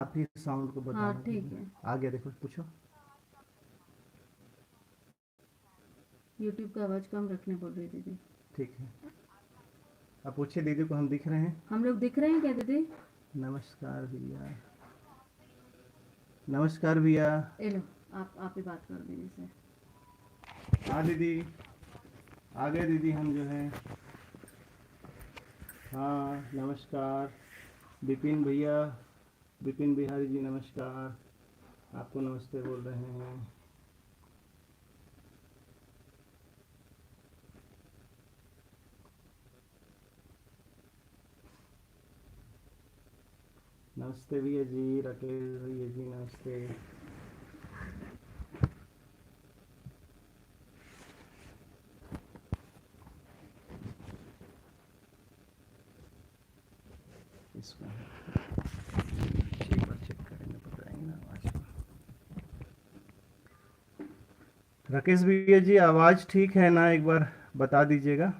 आप ही साउंड को हाँ बताना ठीक दीदी। है। आ गया, देखो पूछो। यूट्यूब का आवाज़ कम रखने बोल रही दीदी। ठीक है, अब पूछिए दीदी को, हम दिख रहे हैं। हम लोग दिख रहे हैं क्या दीदी? नमस्कार भैया। नमस्कार भैया। ए लो, आप ही बात कर दीदी से। हाँ दीदी, आ गए दीदी हम जो है। हाँ नमस्कार विपिन भैया, विपिन बिहारी जी नमस्कार। आपको नमस्ते बोल रहे हैं। नमस्ते भैया जी, राकेश भैया जी नमस्ते। इसमें एक बार चेक करेंगे, बताएंगे ना आवाज को। राकेश भैया जी आवाज़ ठीक है ना, एक बार बता दीजिएगा।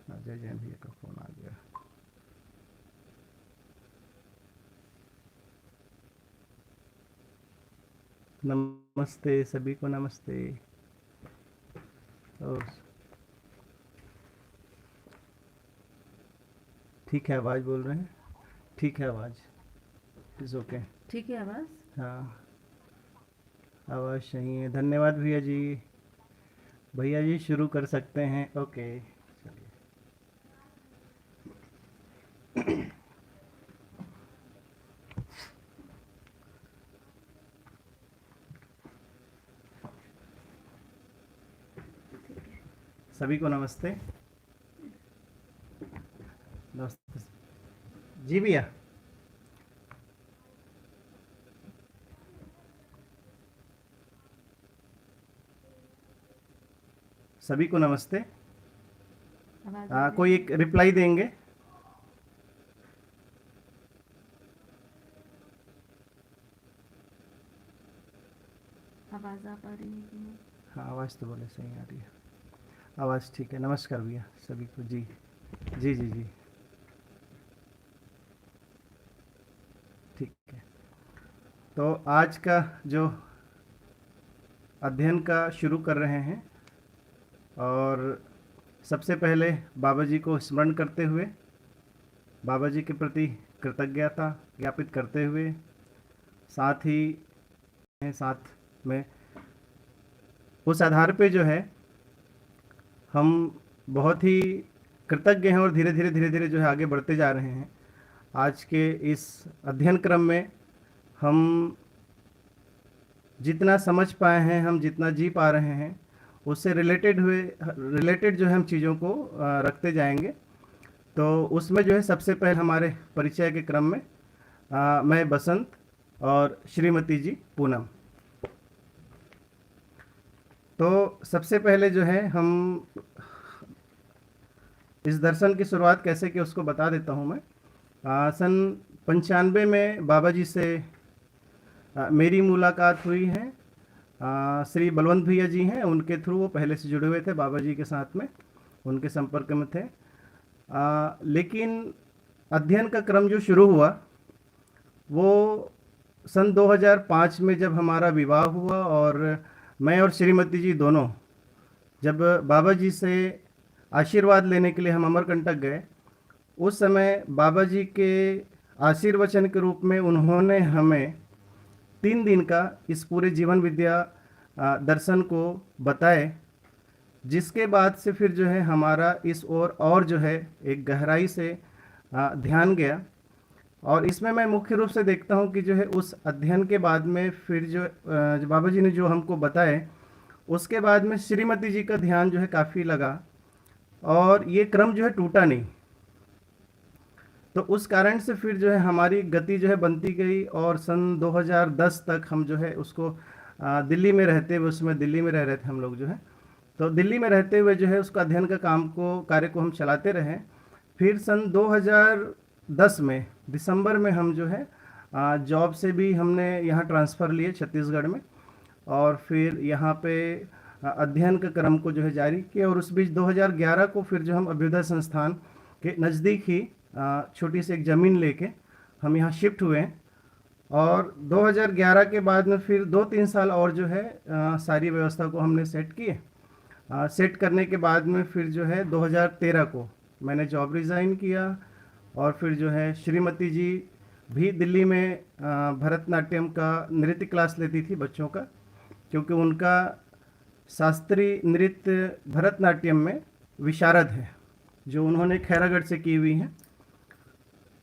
अजय जैन भैया का फ़ोन आ गया। नमस्ते सभी को, नमस्ते। और ठीक है, आवाज़ बोल रहे हैं। ठीक है आवाज़, इज़ ओके। ठीक है आवाज़? हाँ आवाज़ सही है, धन्यवाद भैया जी। भैया जी शुरू कर सकते हैं, ओके चलिए। सभी को नमस्ते। नमस्ते जी भैया। सभी को नमस्ते। आवाज़ आ रही कोई है? एक रिप्लाई देंगे? आवाज़ आ पा रही है कि नहीं? हाँ आवाज़ तो बोले सही आ रही है, आवाज़ ठीक है। नमस्कार भैया सभी को जी। जी जी जी ठीक है। तो आज का जो अध्ययन का शुरू कर रहे हैं, और सबसे पहले बाबा जी को स्मरण करते हुए, बाबा जी के प्रति कृतज्ञता ज्ञापित करते हुए, साथ ही साथ में उस आधार पे जो है हम बहुत ही कृतज्ञ हैं, और धीरे धीरे जो है आगे बढ़ते जा रहे हैं। आज के इस अध्ययन क्रम में हम जितना समझ पाए हैं, हम जितना जी पा रहे हैं, उससे रिलेटेड जो है हम चीज़ों को रखते जाएंगे। तो उसमें जो है सबसे पहले हमारे परिचय के क्रम में मैं बसंत और श्रीमती जी पूनम। तो सबसे पहले जो है हम इस दर्शन की शुरुआत कैसे की उसको बता देता हूँ मैं। सन 95 में बाबा जी से मेरी मुलाकात हुई है। श्री बलवंत भैया जी हैं, उनके थ्रू वो पहले से जुड़े हुए थे बाबा जी के साथ में, उनके संपर्क में थे। लेकिन अध्ययन का क्रम जो शुरू हुआ वो सन 2005 में जब हमारा विवाह हुआ, और मैं और श्रीमती जी दोनों जब बाबा जी से आशीर्वाद लेने के लिए हम अमरकंटक गए, उस समय बाबा जी के आशीर्वचन के रूप में उन्होंने हमें 3 दिन का इस पूरे जीवन विद्या दर्शन को बताए, जिसके बाद से फिर जो है हमारा इस ओर और जो है एक गहराई से ध्यान गया। और इसमें मैं मुख्य रूप से देखता हूँ कि जो है उस अध्ययन के बाद में फिर जो बाबा जी ने जो हमको बताए, उसके बाद में श्रीमती जी का ध्यान जो है काफ़ी लगा, और ये क्रम जो है टूटा नहीं। तो उस कारण से फिर जो है हमारी गति जो है बनती गई, और सन 2010 तक हम जो है उसको दिल्ली में रहते हुए, उसमें दिल्ली में रह रहे थे हम लोग जो है, तो दिल्ली में रहते हुए जो है उसका अध्ययन का कार्य को हम चलाते रहे। फिर सन 2010 में दिसंबर में हम जो है जॉब से भी हमने यहाँ ट्रांसफ़र लिए छत्तीसगढ़ में, और फिर यहाँ पे अध्ययन के क्रम को जो है जारी किया। और उस बीच 2011 को फिर जो हम अभ्युदय संस्थान के नज़दीक ही छोटी सी एक ज़मीन लेके हम यहाँ शिफ्ट हुए हैं। और 2011 के बाद में फिर 2-3 साल और जो है सारी व्यवस्था को हमने सेट किए। सेट करने के बाद में फिर जो है 2013 को मैंने जॉब रिज़ाइन किया। और फिर जो है श्रीमती जी भी दिल्ली में भरतनाट्यम का नृत्य क्लास लेती थी बच्चों का, क्योंकि उनका शास्त्रीय नृत्य भरतनाट्यम में विशारद है जो उन्होंने खैरागढ़ से की हुई है।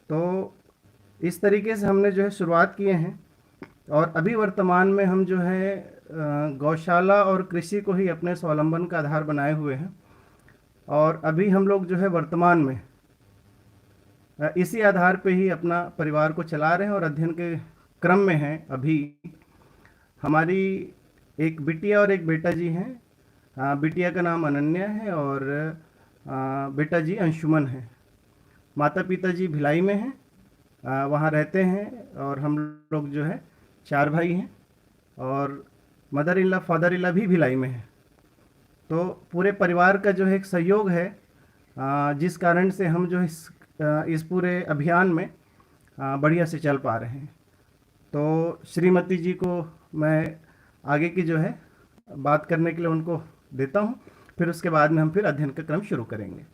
तो इस तरीके से हमने जो है शुरुआत किए हैं। और अभी वर्तमान में हम जो है गौशाला और कृषि को ही अपने स्वावलंबन का आधार बनाए हुए हैं। और अभी हम लोग जो है वर्तमान में इसी आधार पे ही अपना परिवार को चला रहे हैं और अध्ययन के क्रम में हैं। अभी हमारी एक बिटिया और एक बेटा जी हैं। बिटिया का नाम अनन्या है और बेटा जी अंशुमन है। माता पिता जी भिलाई में हैं, वहाँ रहते हैं। और हम लोग जो है 4 भाई हैं और mother in law father in law भी भिलाई में है। तो पूरे परिवार का जो है एक सहयोग है, जिस कारण से हम जो इस पूरे अभियान में बढ़िया से चल पा रहे हैं। तो श्रीमती जी को मैं आगे की जो है बात करने के लिए उनको देता हूँ, फिर उसके बाद में हम फिर अध्ययन का क्रम शुरू करेंगे।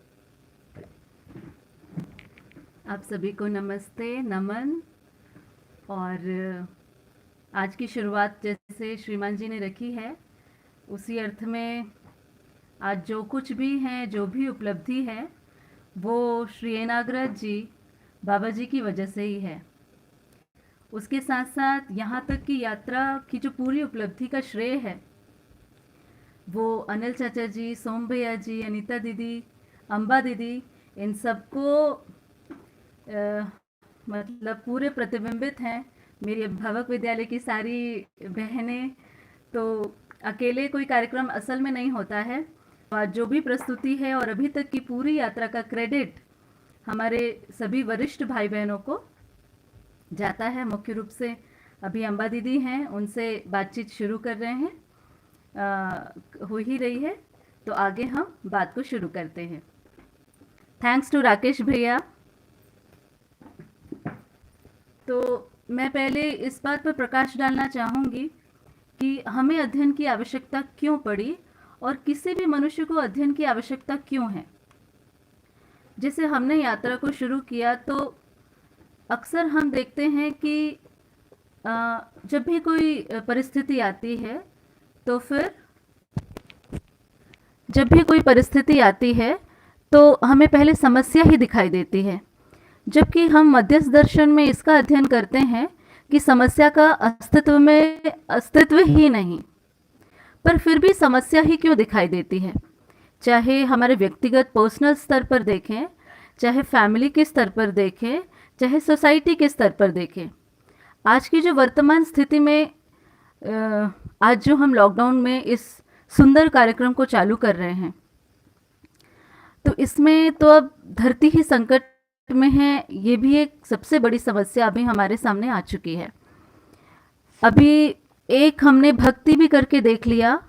आप सभी को नमस्ते, नमन। और आज की शुरुआत जैसे श्रीमान जी ने रखी है उसी अर्थ में आज जो कुछ भी है, जो भी उपलब्धि है, वो श्री एनाग्रज जी बाबा जी की वजह से ही है। उसके साथ साथ यहाँ तक की यात्रा की जो पूरी उपलब्धि का श्रेय है वो अनिल चाचा जी, सोम भैया जी, अनीता दीदी, अम्बा दीदी, इन सबको मतलब पूरे प्रतिबिंबित हैं। मेरी अभिभावक विद्यालय की सारी बहनें, तो अकेले कोई कार्यक्रम असल में नहीं होता है। और जो भी प्रस्तुति है और अभी तक की पूरी यात्रा का क्रेडिट हमारे सभी वरिष्ठ भाई बहनों को जाता है। मुख्य रूप से अभी अम्बा दीदी हैं, उनसे बातचीत शुरू कर रहे हैं, हो ही रही है। तो आगे हम बात को शुरू करते हैं। थैंक्स टू राकेश भैया। तो मैं पहले इस बात पर प्रकाश डालना चाहूँगी कि हमें अध्ययन की आवश्यकता क्यों पड़ी और किसी भी मनुष्य को अध्ययन की आवश्यकता क्यों है। जैसे हमने यात्रा को शुरू किया तो अक्सर हम देखते हैं कि जब भी कोई परिस्थिति आती है तो फिर जब भी कोई परिस्थिति आती है तो हमें पहले समस्या ही दिखाई देती है, जबकि हम मध्यस्थ दर्शन में इसका अध्ययन करते हैं कि समस्या का अस्तित्व ही नहीं, पर फिर भी समस्या ही क्यों दिखाई देती है। चाहे हमारे व्यक्तिगत पर्सनल स्तर पर देखें, चाहे फैमिली के स्तर पर देखें, चाहे सोसाइटी के स्तर पर देखें। आज की जो वर्तमान स्थिति में आज जो हम लॉकडाउन में इस सुंदर कार्यक्रम को चालू कर रहे हैं, तो इसमें तो अब धरती ही संकट में है। ये भी एक सबसे बड़ी समस्या अभी हमारे सामने आ चुकी है। अभी एक हमने भक्ति भी करके देख लिया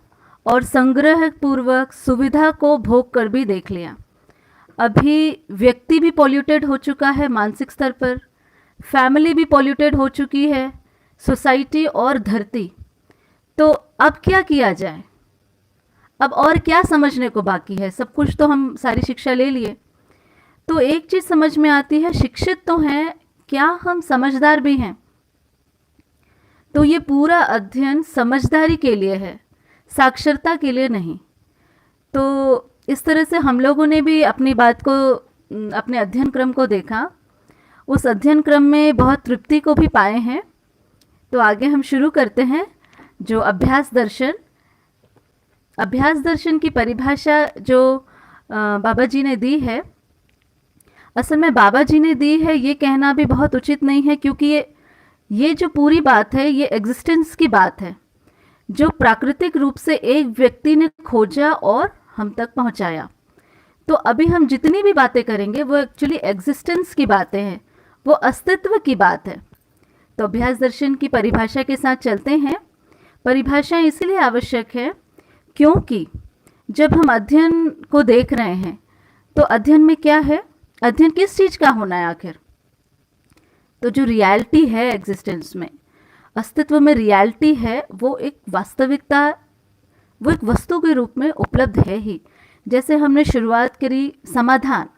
और संग्रह पूर्वक सुविधा को भोग कर भी देख लिया। अभी व्यक्ति भी पॉल्यूटेड हो चुका है मानसिक स्तर पर, फैमिली भी पॉल्यूटेड हो चुकी है, सोसाइटी और धरती। तो अब क्या किया जाए, अब और क्या समझने को बाकी है। सब कुछ तो हम सारी शिक्षा ले लिए, तो एक चीज़ समझ में आती है, शिक्षित तो हैं, क्या हम समझदार भी हैं। तो ये पूरा अध्ययन समझदारी के लिए है, साक्षरता के लिए नहीं। तो इस तरह से हम लोगों ने भी अपनी बात को, अपने अध्ययन क्रम को देखा, उस अध्ययन क्रम में बहुत तृप्ति को भी पाए हैं। तो आगे हम शुरू करते हैं। जो अभ्यास दर्शन की परिभाषा जो बाबा जी ने दी है, असल में बाबा जी ने दी है ये कहना भी बहुत उचित नहीं है, क्योंकि ये जो पूरी बात है ये एग्जिस्टेंस की बात है, जो प्राकृतिक रूप से एक व्यक्ति ने खोजा और हम तक पहुंचाया। तो अभी हम जितनी भी बातें करेंगे वो एक्चुअली एग्जिस्टेंस की बातें हैं, वो अस्तित्व की बात है। तो अभ्यास दर्शन की परिभाषा के साथ चलते हैं। परिभाषा इसलिए आवश्यक है क्योंकि जब हम अध्ययन को देख रहे हैं तो अध्ययन में क्या है, अध्ययन किस चीज का होना है आखिर? तो जो रियलिटी है एग्जिस्टेंस में, अस्तित्व में रियलिटी है, वो एक वास्तविकता, वो एक वस्तु के रूप में उपलब्ध है ही। जैसे हमने शुरुआत करी समाधान,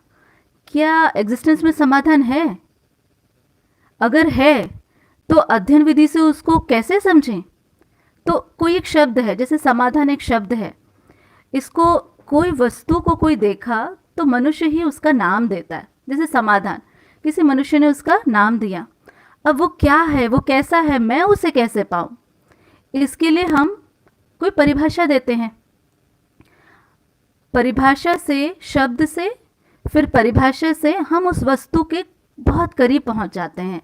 क्या एग्जिस्टेंस में समाधान है? अगर है तो अध्ययन विधि से उसको कैसे समझें? तो कोई एक शब्द है, जैसे समाधान एक शब्द है, इसको कोई वस्तु को कोई देखा तो मनुष्य ही उसका नाम देता है। जैसे समाधान, किसी मनुष्य ने उसका नाम दिया, अब वो क्या है, वो कैसा है, मैं उसे कैसे पाऊँ? इसके लिए हम कोई परिभाषा देते हैं। परिभाषा से, शब्द से, फिर परिभाषा से हम उस वस्तु के बहुत करीब पहुंच जाते हैं,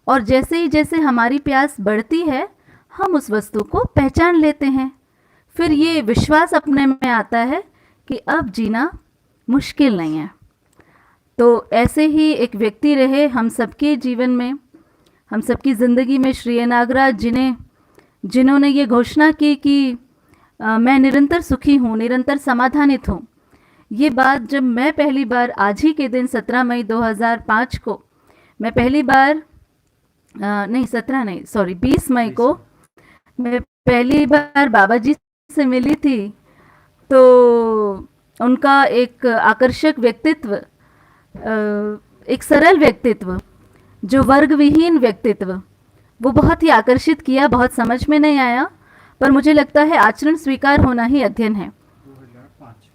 और जैसे ही जैसे हमारी प्यास बढ़ती है हम उस वस्तु को पहचान लेते हैं। फिर ये विश्वास अपने में आता है कि अब जीना मुश्किल नहीं है। तो ऐसे ही एक व्यक्ति रहे हम सबके जीवन में, हम सबकी ज़िंदगी में, श्री नागराज जिन्होंने ये घोषणा की कि मैं निरंतर सुखी हूँ, निरंतर समाधानित हूँ। ये बात जब मैं पहली बार, आज ही के दिन 17 मई 2005 को मैं पहली बार 20 मई को मैं पहली बार बाबा जी से मिली थी, तो उनका एक आकर्षक व्यक्तित्व, एक सरल व्यक्तित्व, जो वर्ग विहीन व्यक्तित्व, वो बहुत ही आकर्षित किया। बहुत समझ में नहीं आया, पर मुझे लगता है आचरण स्वीकार होना ही अध्ययन है।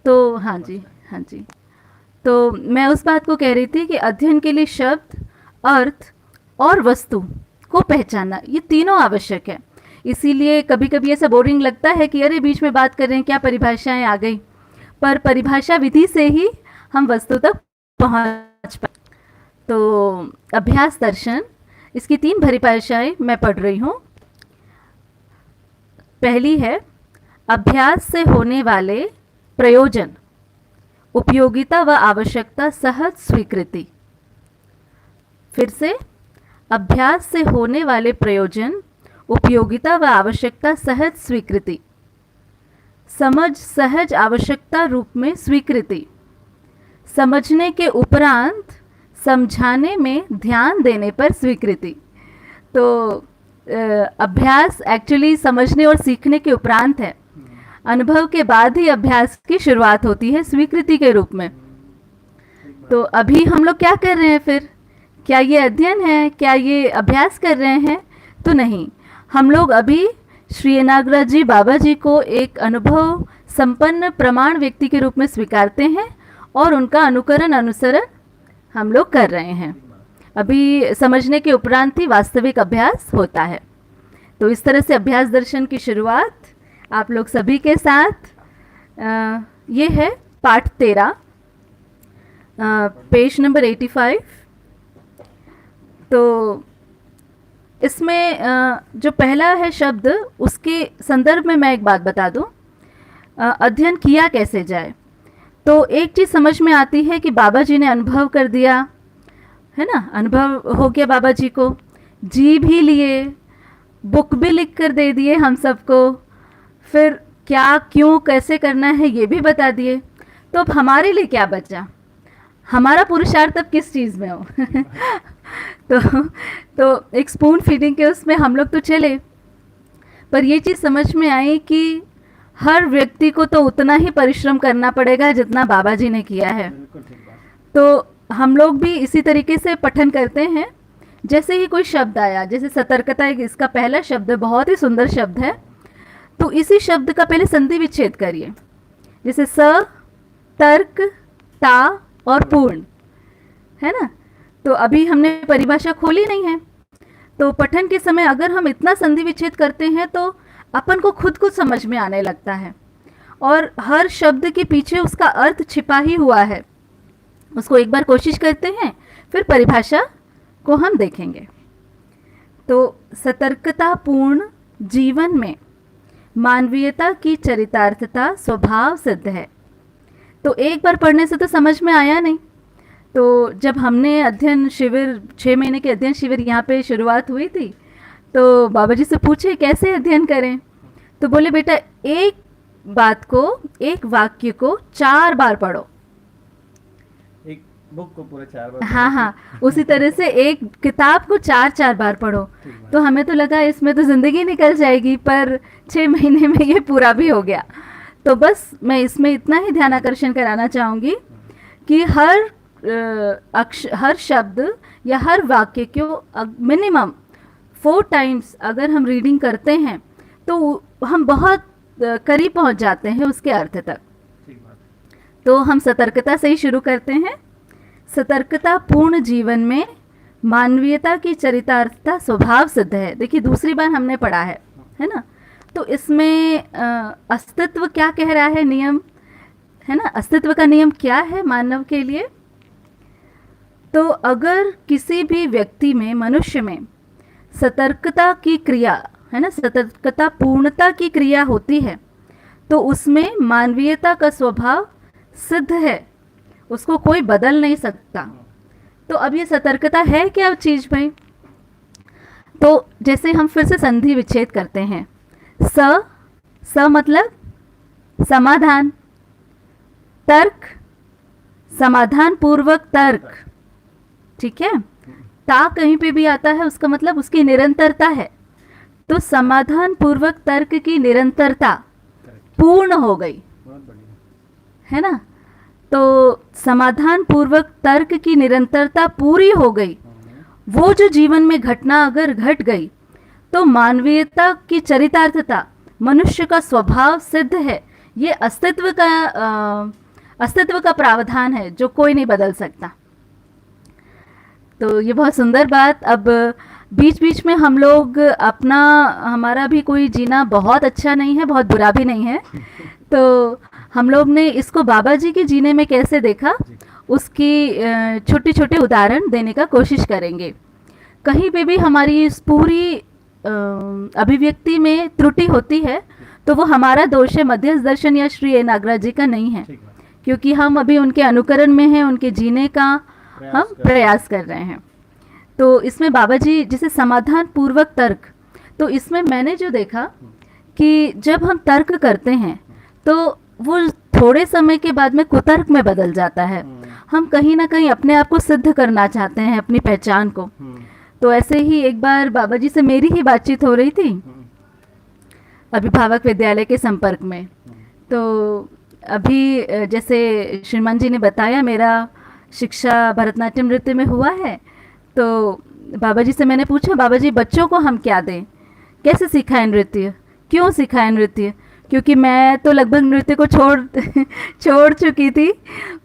तो हाँ जी, तो मैं उस बात को कह रही थी कि अध्ययन के लिए शब्द, अर्थ और वस्तु को पहचानना, ये तीनों आवश्यक है। इसीलिए कभी कभी ऐसा बोरिंग लगता है कि अरे बीच में बात कर रहे हैं, क्या परिभाषाएं आ गई, पर परिभाषा विधि से ही हम वस्तु तक पहुंच पाए। तो अभ्यास दर्शन, इसकी 3 परिभाषाएं मैं पढ़ रही हूँ। पहली है अभ्यास से होने वाले प्रयोजन, उपयोगिता व आवश्यकता सहज स्वीकृति। फिर से, अभ्यास से होने वाले प्रयोजन, उपयोगिता व आवश्यकता सहज स्वीकृति। समझ सहज आवश्यकता रूप में स्वीकृति। समझने के उपरांत समझाने में ध्यान देने पर स्वीकृति। तो अभ्यास एक्चुअली समझने और सीखने के उपरांत है, अनुभव के बाद ही अभ्यास की शुरुआत होती है स्वीकृति के रूप में। तो अभी हम लोग क्या कर रहे हैं फिर? क्या ये अध्ययन है? क्या ये अभ्यास कर रहे हैं? तो नहीं, हम लोग अभी श्री नागराज जी बाबा जी को एक अनुभव संपन्न प्रमाण व्यक्ति के रूप में स्वीकारते हैं और उनका अनुसरण हम लोग कर रहे हैं। अभी समझने के उपरांत ही वास्तविक अभ्यास होता है। तो इस तरह से अभ्यास दर्शन की शुरुआत आप लोग सभी के साथ ये है पाठ 13, पेज नंबर 85। तो इसमें जो पहला है शब्द, उसके संदर्भ में मैं एक बात बता दूं, अध्ययन किया कैसे जाए। तो एक चीज़ समझ में आती है कि बाबा जी ने अनुभव कर दिया है ना, अनुभव हो गया बाबा जी को, जी भी लिए, बुक भी लिख कर दे दिए हम सबको, फिर क्या क्यों कैसे करना है ये भी बता दिए। तो अब हमारे लिए क्या बचा? हमारा पुरुषार्थ अब किस चीज़ में हो? तो एक स्पून फीडिंग के उसमें हम लोग तो चले, पर ये चीज़ समझ में आई कि हर व्यक्ति को तो उतना ही परिश्रम करना पड़ेगा जितना बाबा जी ने किया है। तो हम लोग भी इसी तरीके से पठन करते हैं। जैसे ही कोई शब्द आया, जैसे सतर्कता, इसका पहला शब्द है, बहुत ही सुंदर शब्द है, तो इसी शब्द का पहले संधि विच्छेद करिए। जैसे स, तर्क, ता और पूर्ण, है ना। तो अभी हमने परिभाषा खोली नहीं है, तो पठन के समय अगर हम इतना संधि विच्छेद करते हैं तो अपन को खुद को समझ में आने लगता है, और हर शब्द के पीछे उसका अर्थ छिपा ही हुआ है। उसको एक बार कोशिश करते हैं, फिर परिभाषा को हम देखेंगे। तो सतर्कतापूर्ण जीवन में मानवीयता की चरितार्थता स्वभाव सिद्ध है। तो एक बार पढ़ने से तो समझ में आया नहीं। तो जब हमने अध्ययन शिविर, 6 महीने के अध्ययन शिविर यहाँ पे शुरुआत हुई थी, तो बाबा जी से पूछे कैसे अध्ययन करें, तो बोले बेटा एक बात को, एक वाक्य को 4 बार पढ़ो। एक बुक को पूरे 4 बार हाँ हाँ, उसी तरह से एक किताब को 4-4 बार पढ़ो। ठीक बात। तो हमें तो लगा इसमें तो ज़िंदगी निकल जाएगी, पर 6 महीने में ये पूरा भी हो गया। तो बस मैं इसमें इतना ही ध्यान आकर्षण कराना चाहूँगी कि हर शब्द या हर वाक्य को मिनिमम 4 टाइम्स अगर हम रीडिंग करते हैं तो हम बहुत करीब पहुंच जाते हैं उसके अर्थ तक। ठीक बात। तो हम सतर्कता से ही शुरू करते हैं। सतर्कता पूर्ण जीवन में मानवीयता की चरितार्थता स्वभाव सिद्ध है। देखिए दूसरी बार हमने पढ़ा है ना। तो इसमें अस्तित्व क्या कह रहा है, नियम है ना, अस्तित्व का नियम क्या है मानव के लिए। तो अगर किसी भी व्यक्ति में, मनुष्य में सतर्कता की क्रिया है ना, सतर्कता पूर्णता की क्रिया होती है तो उसमें मानवीयता का स्वभाव सिद्ध है, उसको कोई बदल नहीं सकता। तो अब ये सतर्कता है क्या चीज भाई? तो जैसे हम फिर से संधि विच्छेद करते हैं। स मतलब समाधान, तर्क, समाधान पूर्वक तर्क, ठीक है। ता कहीं पे भी आता है उसका मतलब उसकी निरंतरता है। तो समाधान पूर्वक तर्क की निरंतरता पूर्ण हो गई, बहुत बढ़िया। है ना। तो समाधान पूर्वक तर्क की निरंतरता पूरी हो गई। वो जो जीवन में घटना अगर घट गई तो मानवीयता की चरितार्थता, मनुष्य का स्वभाव सिद्ध है। ये अस्तित्व का प्रावधान है जो कोई नहीं बदल सकता। तो ये बहुत सुंदर बात। अब बीच बीच में हम लोग हमारा भी कोई जीना बहुत अच्छा नहीं है, बहुत बुरा भी नहीं है। तो हम लोग ने इसको बाबा जी के जीने में कैसे देखा, उसकी छोटे छोटे उदाहरण देने का कोशिश करेंगे। कहीं पे भी हमारी इस पूरी अभिव्यक्ति में त्रुटि होती है तो वो हमारा दोष है, मध्यस्थ दर्शन या श्री ए नागराज जी का नहीं है, क्योंकि हम अभी उनके अनुकरण में हैं, उनके जीने का हम प्रयास कर रहे हैं। तो इसमें बाबा जी जैसे समाधान पूर्वक तर्क, तो इसमें मैंने जो देखा कि जब हम तर्क करते हैं तो वो थोड़े समय के बाद में कुतर्क में बदल जाता है। हम कहीं ना कहीं अपने आप को सिद्ध करना चाहते हैं, अपनी पहचान को। तो ऐसे ही एक बार बाबा जी से मेरी ही बातचीत हो रही थी अभिभावक विद्यालय के संपर्क में। तो अभी जैसे श्रीमान जी ने बताया मेरा शिक्षा भरतनाट्यम नृत्य में हुआ है, तो बाबा जी से मैंने पूछा, बाबा जी बच्चों को हम क्या दें, कैसे सिखाएं नृत्य, क्यों सिखाएं नृत्य, क्योंकि मैं तो लगभग नृत्य को छोड़ चुकी थी।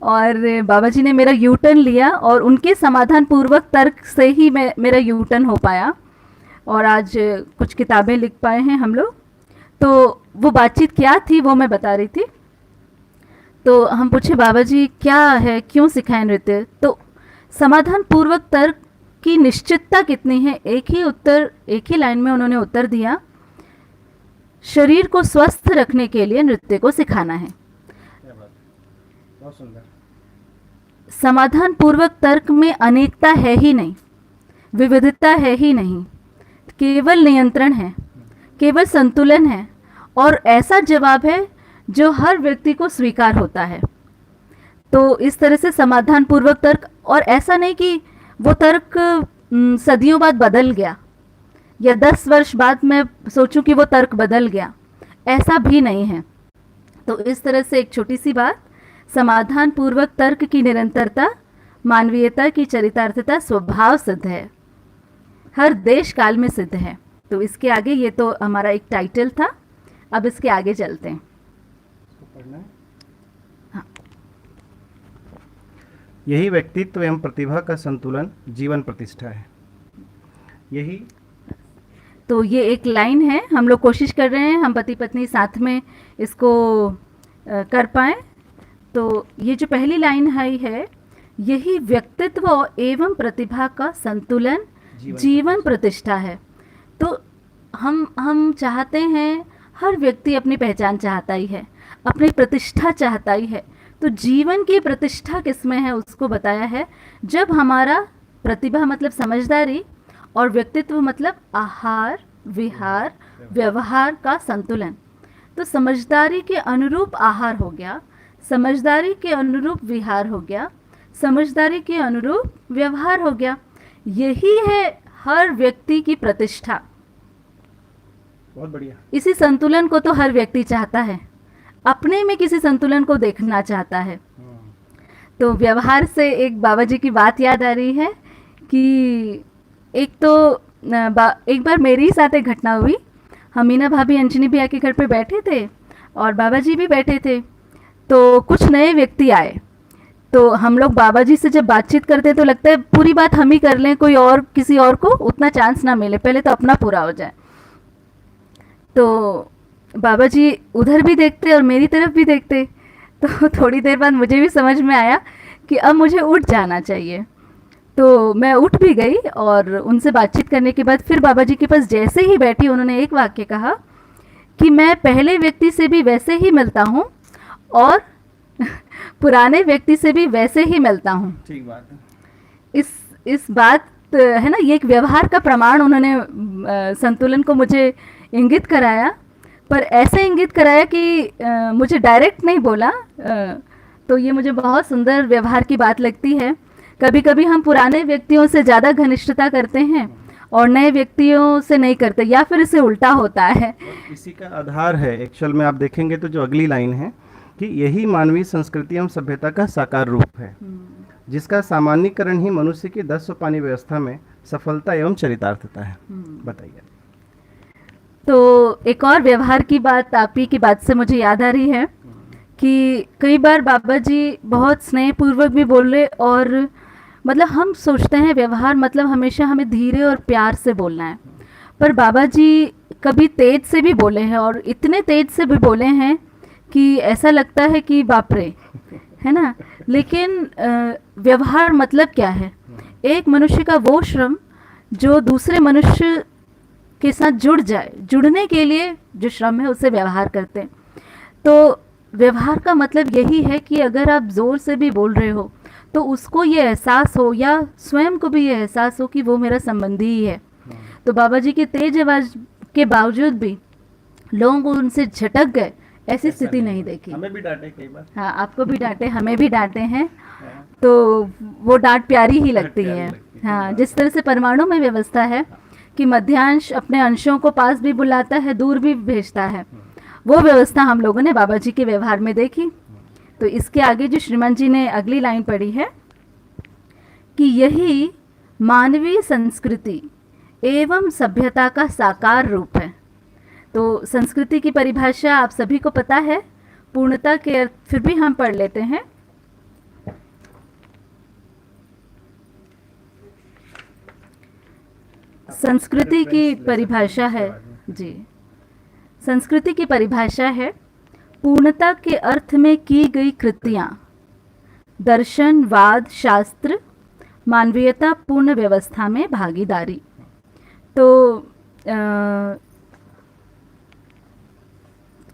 और बाबा जी ने मेरा यू टर्न लिया और उनके समाधान पूर्वक तर्क से ही मेरा यू टर्न हो पाया और आज कुछ किताबें लिख पाए हैं हम लोग। तो वो बातचीत क्या थी वो मैं बता रही थी। तो हम पूछे बाबा जी क्या है, क्यों सिखाएं नृत्य, तो समाधान पूर्वक तर्क की निश्चितता कितनी है, एक ही लाइन में उन्होंने उत्तर दिया, शरीर को स्वस्थ रखने के लिए नृत्य को सिखाना है। बहुत सुंदर। समाधान पूर्वक तर्क में अनेकता है ही नहीं, विविधता है ही नहीं, केवल नियंत्रण है, केवल संतुलन है और ऐसा जवाब है जो हर व्यक्ति को स्वीकार होता है। तो इस तरह से समाधान पूर्वक तर्क, और ऐसा नहीं कि वो तर्क सदियों बाद बदल गया या 10 वर्ष बाद मैं सोचूं कि वो तर्क बदल गया, ऐसा भी नहीं है। तो इस तरह से एक छोटी सी बात, समाधान पूर्वक तर्क की निरंतरता मानवीयता की चरितार्थता स्वभाव सिद्ध है, हर देश काल में सिद्ध है। तो इसके आगे, ये तो हमारा एक टाइटल था, अब इसके आगे चलते हैं। हाँ। यही व्यक्तित्व एवं प्रतिभा का संतुलन जीवन प्रतिष्ठा है। यही तो ये एक लाइन है, हम लोग कोशिश कर रहे हैं हम पति पत्नी साथ में इसको कर पाएं। तो ये जो पहली लाइन है, यही व्यक्तित्व एवं प्रतिभा का संतुलन जीवन प्रतिष्ठा है। तो हम चाहते हैं, हर व्यक्ति अपनी पहचान चाहता ही है, अपनी प्रतिष्ठा चाहता ही है। तो जीवन की प्रतिष्ठा किसमें है उसको बताया है, जब हमारा प्रतिभा मतलब समझदारी और व्यक्तित्व मतलब आहार विहार व्यवहार का संतुलन। तो समझदारी के अनुरूप आहार हो गया, समझदारी के अनुरूप विहार हो गया, समझदारी के अनुरूप व्यवहार हो गया। यही है हर व्यक्ति की प्रतिष्ठा। बहुत बढ़िया। इसी संतुलन को तो हर व्यक्ति चाहता है, अपने में किसी संतुलन को देखना चाहता है। तो व्यवहार से एक बाबा जी की बात याद आ रही है कि एक बार मेरे ही साथ एक घटना हुई। हम मीना भाभी अंजनी भैया के घर पे बैठे थे और बाबा जी भी बैठे थे। तो कुछ नए व्यक्ति आए, तो हम लोग बाबा जी से जब बातचीत करते हैं तो लगता है पूरी बात हम ही कर लें, कोई और किसी और को उतना चांस ना मिले, पहले तो अपना पूरा हो जाए। तो बाबा जी उधर भी देखते और मेरी तरफ भी देखते। तो थोड़ी देर बाद मुझे भी समझ में आया कि अब मुझे उठ जाना चाहिए। तो मैं उठ भी गई और उनसे बातचीत करने के बाद फिर बाबा जी के पास जैसे ही बैठी, उन्होंने एक वाक्य कहा कि मैं पहले व्यक्ति से भी वैसे ही मिलता हूँ और पुराने व्यक्ति से भी वैसे ही मिलता हूँ। ठीक बात है। इस बात है ना, ये एक व्यवहार का प्रमाण उन्होंने संतुलन को मुझे इंगित कराया, पर ऐसे इंगित कराया कि मुझे डायरेक्ट नहीं बोला। तो ये मुझे बहुत सुंदर व्यवहार की बात लगती है। कभी कभी हम पुराने व्यक्तियों से ज़्यादा घनिष्ठता करते हैं और नए व्यक्तियों से नहीं करते, या फिर इसे उल्टा होता है। इसी का आधार है एक्चुअल में, आप देखेंगे तो जो अगली लाइन है कि यही मानवीय संस्कृति एवं सभ्यता का साकार रूप है, जिसका सामान्यीकरण ही मनुष्य की 10 सोपानी व्यवस्था में सफलता एवं चरितार्थता है। बताइए। तो एक और व्यवहार की बात, आप ही की बात से मुझे याद आ रही है कि कई बार बाबा जी बहुत स्नेहपूर्वक भी बोले, और मतलब हम सोचते हैं व्यवहार मतलब हमेशा हमें धीरे और प्यार से बोलना है, पर बाबा जी कभी तेज से भी बोले हैं, और इतने तेज से भी बोले हैं कि ऐसा लगता है कि बाप रे, है ना। लेकिन व्यवहार मतलब क्या है? एक मनुष्य का वो श्रम जो दूसरे मनुष्य के साथ जुड़ जाए, जुड़ने के लिए जो श्रम है उसे व्यवहार करते हैं। तो व्यवहार का मतलब यही है कि अगर आप ज़ोर से भी बोल रहे हो तो उसको ये एहसास हो, या स्वयं को भी ये एहसास हो कि वो मेरा संबंधी ही है। तो बाबा जी की तेज आवाज़ के बावजूद भी लोग उनसे झटक गए, ऐसी स्थिति नहीं देखी। हमें भी डांटे कई बार। हाँ, आपको भी डांटे, हमें भी डांटे हैं। तो वो डांट प्यारी ही लगती है। हाँ, जिस तरह से परमाणु में व्यवस्था है कि मध्यांश अपने अंशों को पास भी बुलाता है, दूर भी भेजता है, वो व्यवस्था हम लोगों ने बाबा जी के व्यवहार में देखी। तो इसके आगे जो श्रीमान जी ने अगली लाइन पढ़ी है कि यही मानवीय संस्कृति एवं सभ्यता का साकार रूप है। तो संस्कृति की परिभाषा आप सभी को पता है, पूर्णता के अर्थ फिर भी हम पढ़ लेते हैं। संस्कृति की परिभाषा है जी, संस्कृति की परिभाषा है पूर्णता के अर्थ में की गई कृतियाँ, दर्शन, वाद, शास्त्र, मानवीयता पूर्ण व्यवस्था में भागीदारी। तो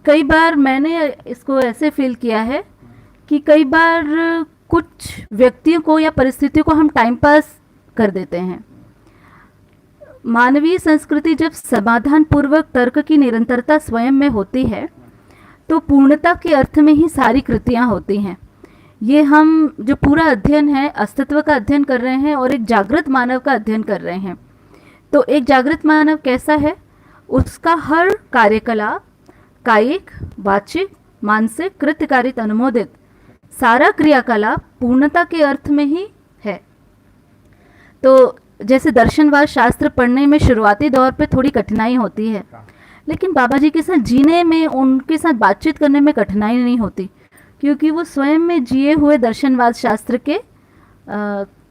कई बार मैंने इसको ऐसे फील किया है कि कई बार कुछ व्यक्तियों को या परिस्थितियों को हम टाइम पास कर देते हैं। मानवीय संस्कृति जब समाधान पूर्वक तर्क की निरंतरता स्वयं में होती है तो पूर्णता के अर्थ में ही सारी कृतियाँ होती हैं। ये हम जो पूरा अध्ययन है, अस्तित्व का अध्ययन कर रहे हैं और एक जागृत मानव का अध्ययन कर रहे हैं। तो एक जागृत मानव कैसा है? उसका हर कार्यकलाप कायिक, वाचिक, मानसिक, कृत्यकारित, अनुमोदित सारा क्रियाकलाप पूर्णता के अर्थ में ही है। तो जैसे दर्शनवाद शास्त्र पढ़ने में शुरुआती दौर पे थोड़ी कठिनाई होती है, लेकिन बाबा जी के साथ जीने में, उनके साथ बातचीत करने में कठिनाई नहीं होती, क्योंकि वो स्वयं में जिए हुए दर्शनवाद शास्त्र के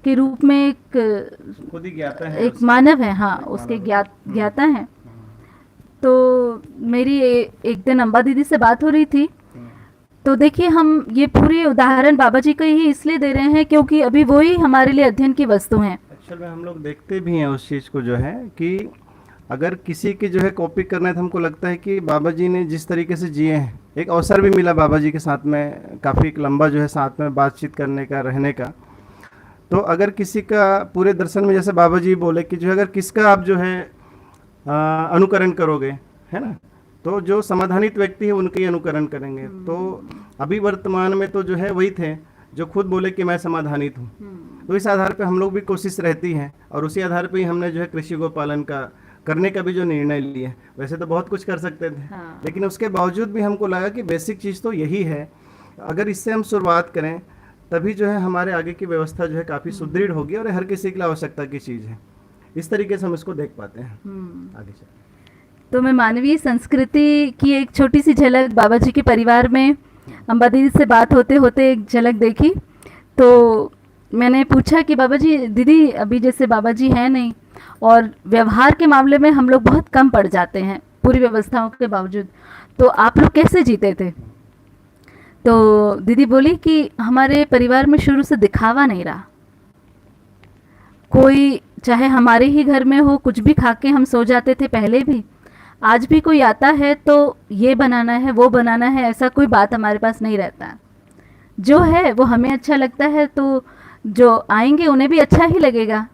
रूप में खुद ही ज्ञाता है, एक मानव है। हाँ, उसके ज्ञाता हैं। तो मेरी एक दिन अम्बा दीदी से बात हो रही थी, तो देखिए हम ये पूरे उदाहरण बाबा जी का ही इसलिए दे रहे हैं क्योंकि अभी वही हमारे लिए अध्ययन की वस्तु हैं। एक्चुअल में हम लोग देखते भी हैं उस चीज़ को, जो है कि अगर किसी की जो है कॉपी करना है तो हमको लगता है कि बाबा जी ने जिस तरीके से जिए हैं, एक अवसर भी मिला बाबा जी के साथ में काफ़ी लंबा जो है साथ में बातचीत करने का, रहने का। तो अगर किसी का पूरे दर्शन में जैसे बाबा जी बोले कि जो अगर किसका आप जो है अनुकरण करोगे, है ना, तो जो समाधानित व्यक्ति है उनके ही अनुकरण करेंगे। तो अभी वर्तमान में तो जो है वही थे, जो खुद बोले कि मैं समाधानित हूँ। तो इस आधार पे हम लोग भी कोशिश रहती है, और उसी आधार पे ही हमने जो है कृषि गोपालन का करने का भी जो निर्णय लिया। वैसे तो बहुत कुछ कर सकते थे, हाँ। लेकिन उसके बावजूद भी हमको लगा कि बेसिक चीज़ तो यही है, अगर इससे हम शुरुआत करें तभी जो है हमारे आगे की व्यवस्था जो है काफ़ी सुदृढ़ होगी, और हर किसी के लिए आवश्यकता की चीज़ है। इस तरीके से हम इसको देख पाते हैं आगे चल। तो मैं मानवीय संस्कृति की एक छोटी सी झलक बाबा जी के परिवार में अम्बा दीदी से बात होते होते एक झलक देखी। तो मैंने पूछा कि बाबा जी, दीदी अभी जैसे बाबा जी हैं नहीं, और व्यवहार के मामले में हम लोग बहुत कम पड़ जाते हैं पूरी व्यवस्थाओं के बावजूद, तो आप लोग कैसे जीते थे? तो दीदी बोली कि हमारे परिवार में शुरू से दिखावा नहीं रहा। कोई चाहे हमारे ही घर में हो, कुछ भी खा के हम सो जाते थे पहले भी। आज भी कोई आता है तो ये बनाना है, वो बनाना है, ऐसा कोई बात हमारे पास नहीं रहता। जो है वो हमें अच्छा लगता है, तो जो आएंगे उन्हें भी अच्छा ही लगेगा।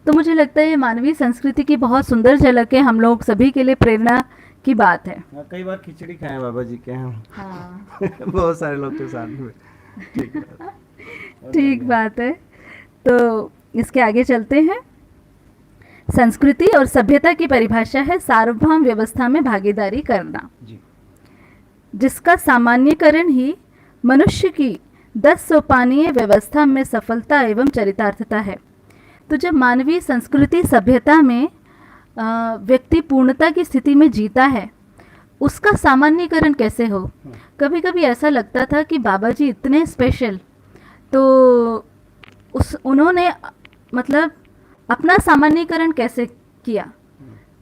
तो मुझे लगता है ये मानवीय संस्कृति की बहुत सुंदर झलक है, हम लोग सभी के लिए प्रेरणा की बात है। कई बार खिचड़ी खाए बाबा जी के यहाँ। हाँ। बहुत सारे लोग के साथ में। ठीक बात है। तो इसके आगे चलते हैं। संस्कृति और सभ्यता की परिभाषा है सार्वभौम व्यवस्था में भागीदारी करना, जी। जिसका सामान्यकरण ही मनुष्य की 10 सोपानीय व्यवस्था में सफलता एवं चरितार्थता है। तो जब मानवीय संस्कृति सभ्यता में व्यक्ति पूर्णता की स्थिति में जीता है, उसका सामान्यकरण कैसे हो? कभी कभी ऐसा लगता था कि बाबा जी इतने स्पेशल, तो उन्होंने मतलब अपना सामान्यकरण कैसे किया?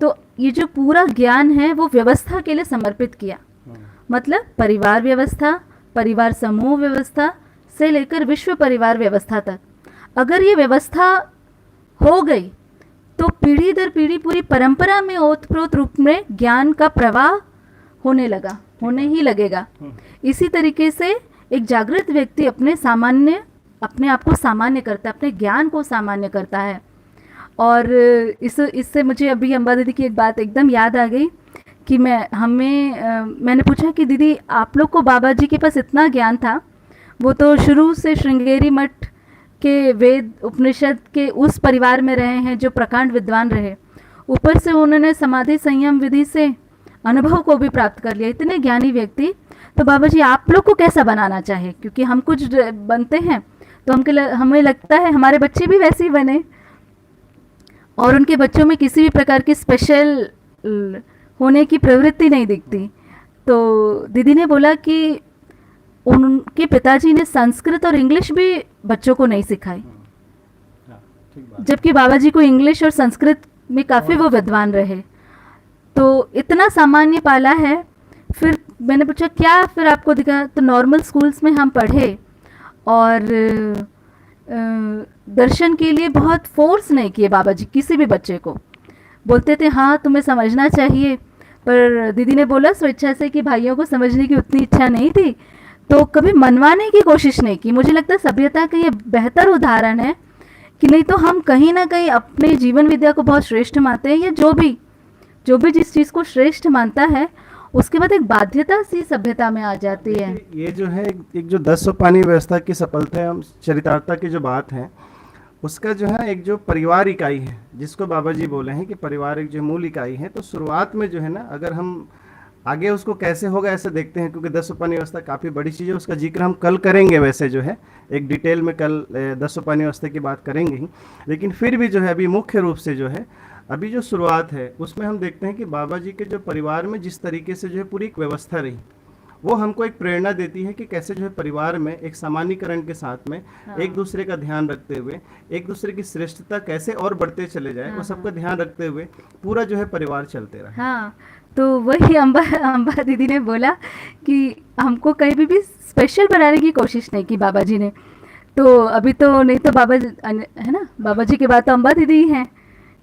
तो ये जो पूरा ज्ञान है वो व्यवस्था के लिए समर्पित किया। मतलब परिवार व्यवस्था, परिवार समूह व्यवस्था से लेकर विश्व परिवार व्यवस्था तक, अगर ये व्यवस्था हो गई तो पीढ़ी दर पीढ़ी पूरी परंपरा में ओतप्रोत रूप में ज्ञान का प्रवाह होने ही लगेगा। इसी तरीके से एक जागृत व्यक्ति अपने आप को सामान्य करता है, अपने ज्ञान को सामान्य करता है। और इससे मुझे अभी अम्बा दीदी की एक बात एकदम याद आ गई कि मैंने पूछा कि दीदी आप लोग को बाबा जी के पास इतना ज्ञान था, वो तो शुरू से श्रृंगेरी मठ के वेद उपनिषद के उस परिवार में रहे हैं जो प्रकांड विद्वान रहे, ऊपर से उन्होंने समाधि संयम विधि से अनुभव को भी प्राप्त कर लिया, इतने ज्ञानी व्यक्ति, तो बाबा जी आप लोग को कैसा बनाना चाहे? क्योंकि हम कुछ बनते हैं तो हमें लगता है हमारे बच्चे भी वैसे ही बने, और उनके बच्चों में किसी भी प्रकार की स्पेशल होने की प्रवृत्ति नहीं दिखती। तो दीदी ने बोला कि उनके पिताजी ने संस्कृत और इंग्लिश भी बच्चों को नहीं सिखाई, जबकि बाबा जी को इंग्लिश और संस्कृत में काफ़ी वो विद्वान रहे। तो इतना सामान्य पाला है। फिर मैंने पूछा क्या फिर आपको दिखा? तो नॉर्मल स्कूल्स में हम पढ़े, और दर्शन के लिए बहुत फोर्स नहीं किए बाबा जी किसी भी बच्चे को। बोलते थे हाँ तुम्हें समझना चाहिए, पर दीदी ने बोला स्वेच्छा से कि भाइयों को समझने की उतनी इच्छा नहीं थी, तो कभी मनवाने की कोशिश नहीं की। मुझे लगता है सभ्यता का ये बेहतर उदाहरण है कि नहीं तो हम कहीं ना कहीं अपने जीवन विद्या को बहुत श्रेष्ठ मानते हैं, या जो भी जिस चीज़ को श्रेष्ठ मानता है उसके बाद एक बाध्यता सी सभ्यता में आ जाती है। ये जो है एक जो 10 सोपानी व्यवस्था की सफलता एवं चरितार्थता की जो बात है, उसका जो है एक जो परिवार इकाई है, जिसको बाबा जी बोले हैं कि परिवार एक जो मूल इकाई है, तो शुरुआत में जो है ना, अगर हम आगे उसको कैसे होगा ऐसे देखते हैं, क्योंकि 10 सोपानी व्यवस्था काफ़ी बड़ी चीज़ है, उसका जिक्र हम कल करेंगे। वैसे जो है एक डिटेल में कल 10 सोपानी व्यवस्था की बात करेंगे ही, लेकिन फिर भी जो है अभी मुख्य रूप से जो है अभी जो शुरुआत है उसमें हम देखते हैं कि बाबा जी के जो परिवार में जिस तरीके से जो है पूरी एक व्यवस्था रही, वो हमको एक प्रेरणा देती है कि कैसे जो है परिवार में एक सामान्यकरण के साथ में एक दूसरे का ध्यान रखते हुए एक दूसरे की श्रेष्ठता कैसे और बढ़ते चले जाए, वो सबका ध्यान रखते हुए पूरा जो है परिवार चलते रहे। हाँ, तो वही अम्बा दीदी ने बोला कि हमको कहीं भी स्पेशल बनाने की कोशिश नहीं की बाबा जी ने। तो अभी तो नहीं तो बाबा है ना, बाबा जी के बाद तो अम्बा दीदी हैं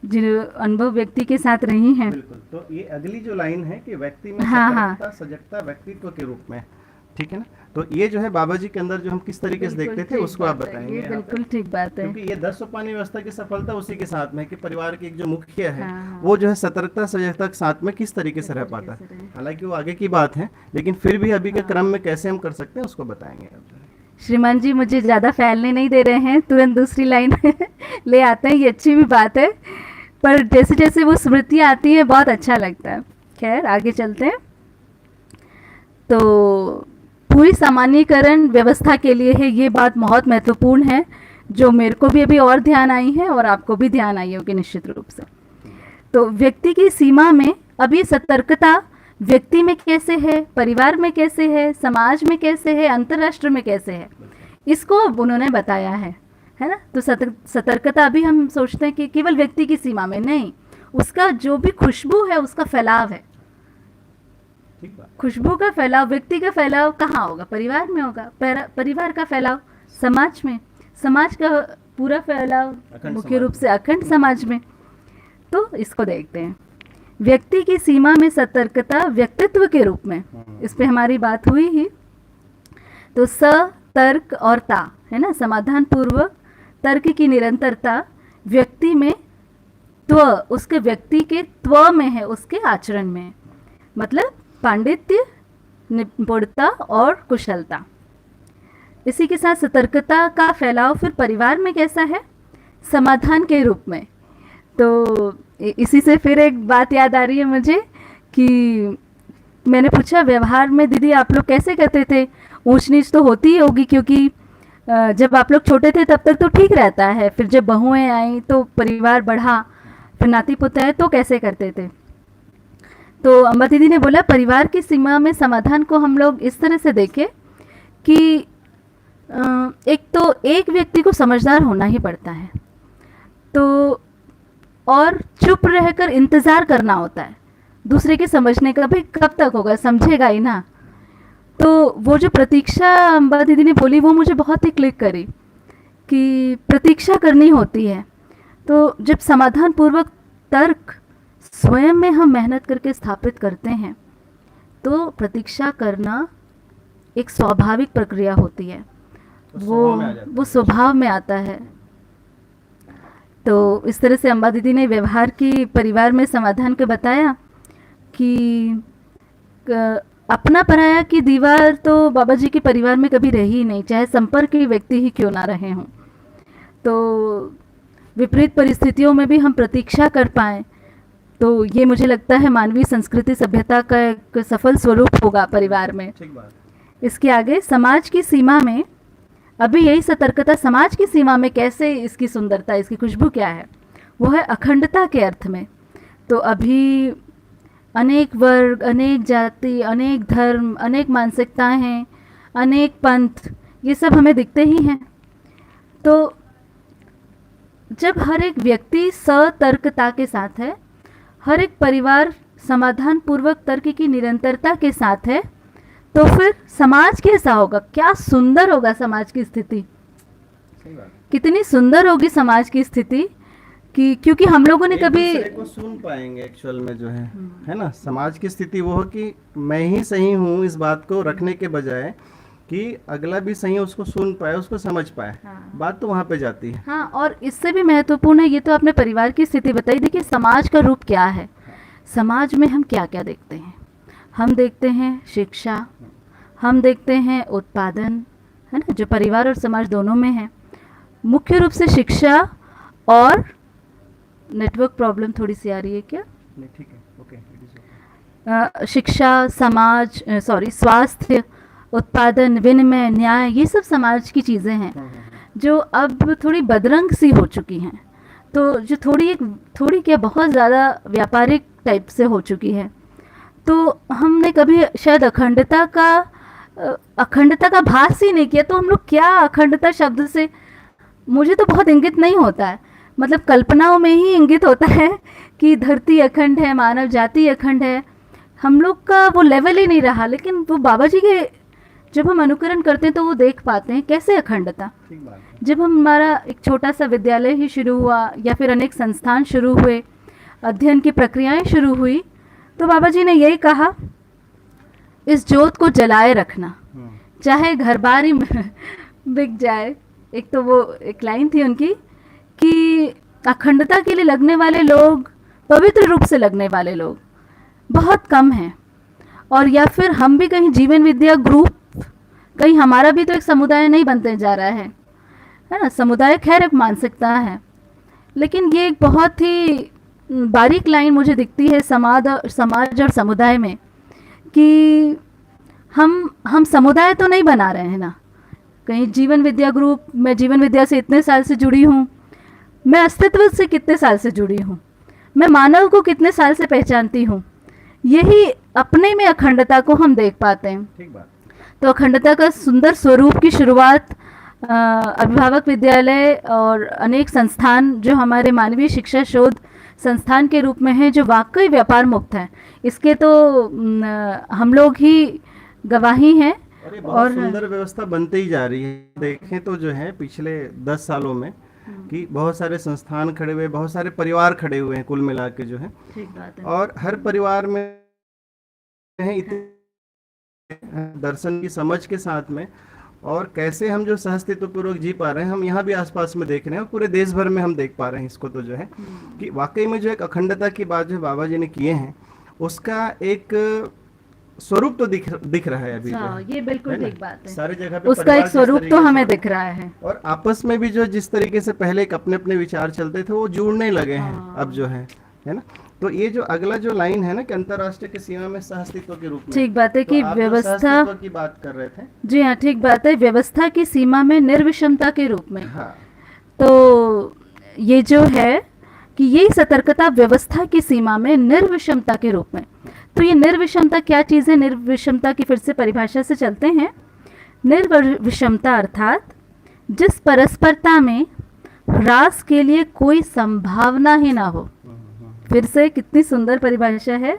जो अनुभव व्यक्ति के साथ रही हैं। बिल्कुल। तो ये अगली जो लाइन है कि व्यक्ति में सजगता व्यक्तित्व के रूप में, ठीक है ना, तो ये जो है बाबा जी के अंदर जो हम किस तरीके से देखते थे उसको आप बताएंगे। ये बिल्कुल ठीक बात है, क्योंकि ये 10 सोपानी व्यवस्था की सफलता उसी के साथ में कि परिवार के एक जो मुखिया है वो जो है सतर्कता सजगता के साथ में किस तरीके से रह पाता है। हालांकि वो आगे की बात है, लेकिन फिर भी अभी के क्रम में कैसे हम कर सकते हैं उसको बताएंगे। श्रीमान जी मुझे ज़्यादा फैलने नहीं दे रहे हैं, तुरंत दूसरी लाइन ले आते हैं, ये अच्छी भी बात है, पर जैसे जैसे वो स्मृतियाँ आती हैं बहुत अच्छा लगता है। खैर आगे चलते हैं। तो पूरी सामान्यीकरण व्यवस्था के लिए है, ये बात बहुत महत्वपूर्ण है, जो मेरे को भी अभी और ध्यान आई है और आपको भी ध्यान आई होगी निश्चित रूप से। तो व्यक्ति की सीमा में अब ये सतर्कता व्यक्ति में कैसे है, परिवार में कैसे है, समाज में कैसे है, अंतर्राष्ट्र में कैसे है, इसको अब उन्होंने बताया है ना। तो सतर्कता अभी हम सोचते हैं कि केवल व्यक्ति की सीमा में नहीं, उसका जो भी खुशबू है उसका फैलाव है। खुशबू का फैलाव, व्यक्ति का फैलाव कहाँ होगा? परिवार में होगा। परिवार का फैलाव समाज में, समाज का पूरा फैलाव मुख्य रूप से अखंड समाज में। तो इसको देखते हैं, व्यक्ति की सीमा में सतर्कता व्यक्तित्व के रूप में, इस पे हमारी बात हुई ही। तो सतर्क और ता है ना, समाधान पूर्वक तर्क की निरंतरता व्यक्ति में, त्व उसके व्यक्ति के त्व में है, उसके आचरण में, मतलब पांडित्य, निपुणता और कुशलता। इसी के साथ सतर्कता का फैलाव फिर परिवार में कैसा है? समाधान के रूप में। तो इसी से फिर एक बात याद आ रही है मुझे कि मैंने पूछा व्यवहार में दीदी आप लोग कैसे करते थे? ऊंच नीच तो होती ही होगी, क्योंकि जब आप लोग छोटे थे तब तक तो ठीक रहता है, फिर जब बहुएं आई तो परिवार बढ़ा, फिर नाती पोते तो कैसे करते थे? तो अम्बा दीदी ने बोला परिवार की सीमा में समाधान को हम लोग इस तरह से देखें कि एक तो एक व्यक्ति को समझदार होना ही पड़ता है, तो और चुप रहकर इंतज़ार करना होता है दूसरे के समझने का। भाई कब तक होगा, समझेगा ही ना। तो वो जो प्रतीक्षा अम्बा दीदी ने बोली वो मुझे बहुत ही क्लिक करी कि प्रतीक्षा करनी होती है। तो जब समाधान पूर्वक तर्क स्वयं में हम मेहनत करके स्थापित करते हैं तो प्रतीक्षा करना एक स्वाभाविक प्रक्रिया होती है, वो स्वभाव में आता है। तो इस तरह से अम्बा दीदी ने व्यवहार की परिवार में समाधान के बताया कि अपना पराया की दीवार तो बाबा जी के परिवार में कभी रही ही नहीं, चाहे संपर्क के व्यक्ति ही क्यों ना रहे हों। तो विपरीत परिस्थितियों में भी हम प्रतीक्षा कर पाएँ, तो ये मुझे लगता है मानवीय संस्कृति सभ्यता का एक सफल स्वरूप होगा परिवार में। इसके आगे समाज की सीमा में, अभी यही सतर्कता समाज की सीमा में कैसे इसकी सुंदरता, इसकी खुशबू क्या है? वो है अखंडता के अर्थ में। तो अभी अनेक वर्ग, अनेक जाति, अनेक धर्म, अनेक मानसिकताएं हैं, अनेक पंथ, ये सब हमें दिखते ही हैं। तो जब हर एक व्यक्ति सतर्कता के साथ है, हर एक परिवार समाधान पूर्वक तर्क की निरंतरता के साथ है, तो फिर समाज कैसा होगा? क्या सुंदर होगा समाज की स्थिति, कितनी सुंदर होगी समाज की स्थिति कि क्योंकि हम लोगों ने कभी को सुन पाएंगे एक्चुअल में जो है ना। समाज की स्थिति वो हो कि मैं ही सही हूँ, इस बात को रखने के बजाय कि अगला भी सही है, उसको सुन पाए, उसको समझ पाए। हाँ। बात तो वहाँ पे जाती है। हाँ, और इससे भी महत्वपूर्ण है, ये तो आपने परिवार की स्थिति बताई, देखिए समाज का रूप क्या है। समाज में हम क्या क्या देखते हैं? हम देखते हैं शिक्षा, हम देखते हैं उत्पादन, है ना, जो परिवार और समाज दोनों में है। मुख्य रूप से शिक्षा और नेटवर्क प्रॉब्लम थोड़ी सी आ रही है क्या? नहीं, ठीक है, ओके। शिक्षा, समाज, स्वास्थ्य, उत्पादन, विनिमय, न्याय, ये सब समाज की चीज़ें हैं जो अब थोड़ी बदरंग सी हो चुकी हैं। तो जो थोड़ी क्या बहुत ज़्यादा व्यापारिक टाइप से हो चुकी है। तो हमने कभी शायद अखंडता का भास ही नहीं किया। तो हम लोग क्या अखंडता शब्द से, मुझे तो बहुत इंगित नहीं होता है, मतलब कल्पनाओं में ही इंगित होता है कि धरती अखंड है, मानव जाति अखंड है। हम लोग का वो लेवल ही नहीं रहा, लेकिन वो बाबा जी के जब हम अनुकरण करते हैं तो वो देख पाते हैं कैसे अखंडता। जब हमारा एक छोटा सा विद्यालय ही शुरू हुआ या फिर अनेक संस्थान शुरू हुए, अध्ययन की प्रक्रियाएं शुरू हुई, तो बाबा जी ने यही कहा, इस जोत को जलाए रखना, चाहे घर बार ही बिक जाए। एक तो वो एक लाइन थी उनकी कि अखंडता के लिए लगने वाले लोग, पवित्र रूप से लगने वाले लोग बहुत कम हैं। और या फिर हम भी कहीं जीवन विद्या ग्रुप कहीं हमारा भी तो एक समुदाय नहीं बनते जा रहा है ना। समुदाय खैर एक मानसिकता है, लेकिन ये एक बहुत ही बारीक लाइन मुझे दिखती है समाज और समुदाय में, कि हम समुदाय तो नहीं बना रहे हैं ना। कहीं जीवन विद्या ग्रुप, मैं जीवन विद्या से इतने साल से जुड़ी हूँ, मैं अस्तित्व से कितने साल से जुड़ी हूँ, मैं मानव को कितने साल से पहचानती हूँ। यही अपने में अखंडता को हम देख पाते हैं। ठीक बात। तो अखंडता का सुंदर स्वरूप की शुरुआत अभिभावक विद्यालय और अनेक संस्थान जो हमारे मानवीय शिक्षा शोध संस्थान के रूप में है, जो वाकई व्यापार मुक्त है, इसके तो हम लोग ही गवाही हैं। और ये बहुत सुंदर व्यवस्था बनती ही जा रही है। देखें तो जो है पिछले 10 सालों में कि बहुत सारे संस्थान खड़े हुए, बहुत सारे परिवार खड़े हुए हैं कुल मिला के जो है। ठीक बात है। और हर परिवार में है इतने दर्शन की समझ के साथ में, और कैसे हम जो सहस्तित्व पूर्वक जी पा रहे हैं, हम यहाँ भी आसपास में देख रहे हैं और पूरे देश भर में हम देख पा रहे हैं इसको। तो जो है कि वाकई में जो एक अखंडता की बात जो बाबा जी ने किए हैं, उसका एक स्वरूप तो दिख रहा है अभी। हाँ, ये बिल्कुल ठीक बात है। सारी जगह पे उसका एक स्वरूप तो हमें दिख रहा है। और आपस में भी जो जिस तरीके से पहले एक अपने अपने विचार चलते थे, वो जुड़ने लगे हैं अब जो है ना। तो ये जो अगला जो लाइन है ना कि अंतर्राष्ट्रीय की सीमा में सहअस्तित्व के रूप में, ठीक बात है कि तो आप व्यवस्था सहअस्तित्व की बात कर रहे थे। जी हाँ, ठीक बात है, व्यवस्था की सीमा में निर्विषमता के रूप में। हाँ। तो ये जो है कि यही सतर्कता व्यवस्था की सीमा में निर्विषमता के रूप में। तो ये निर्विषमता क्या चीज़ है? निर्विषमता की फिर से परिभाषा से चलते हैं। निर्विषमता अर्थात जिस परस्परता में ह्रास के लिए कोई संभावना ही ना हो। फिर से कितनी सुंदर परिभाषा है,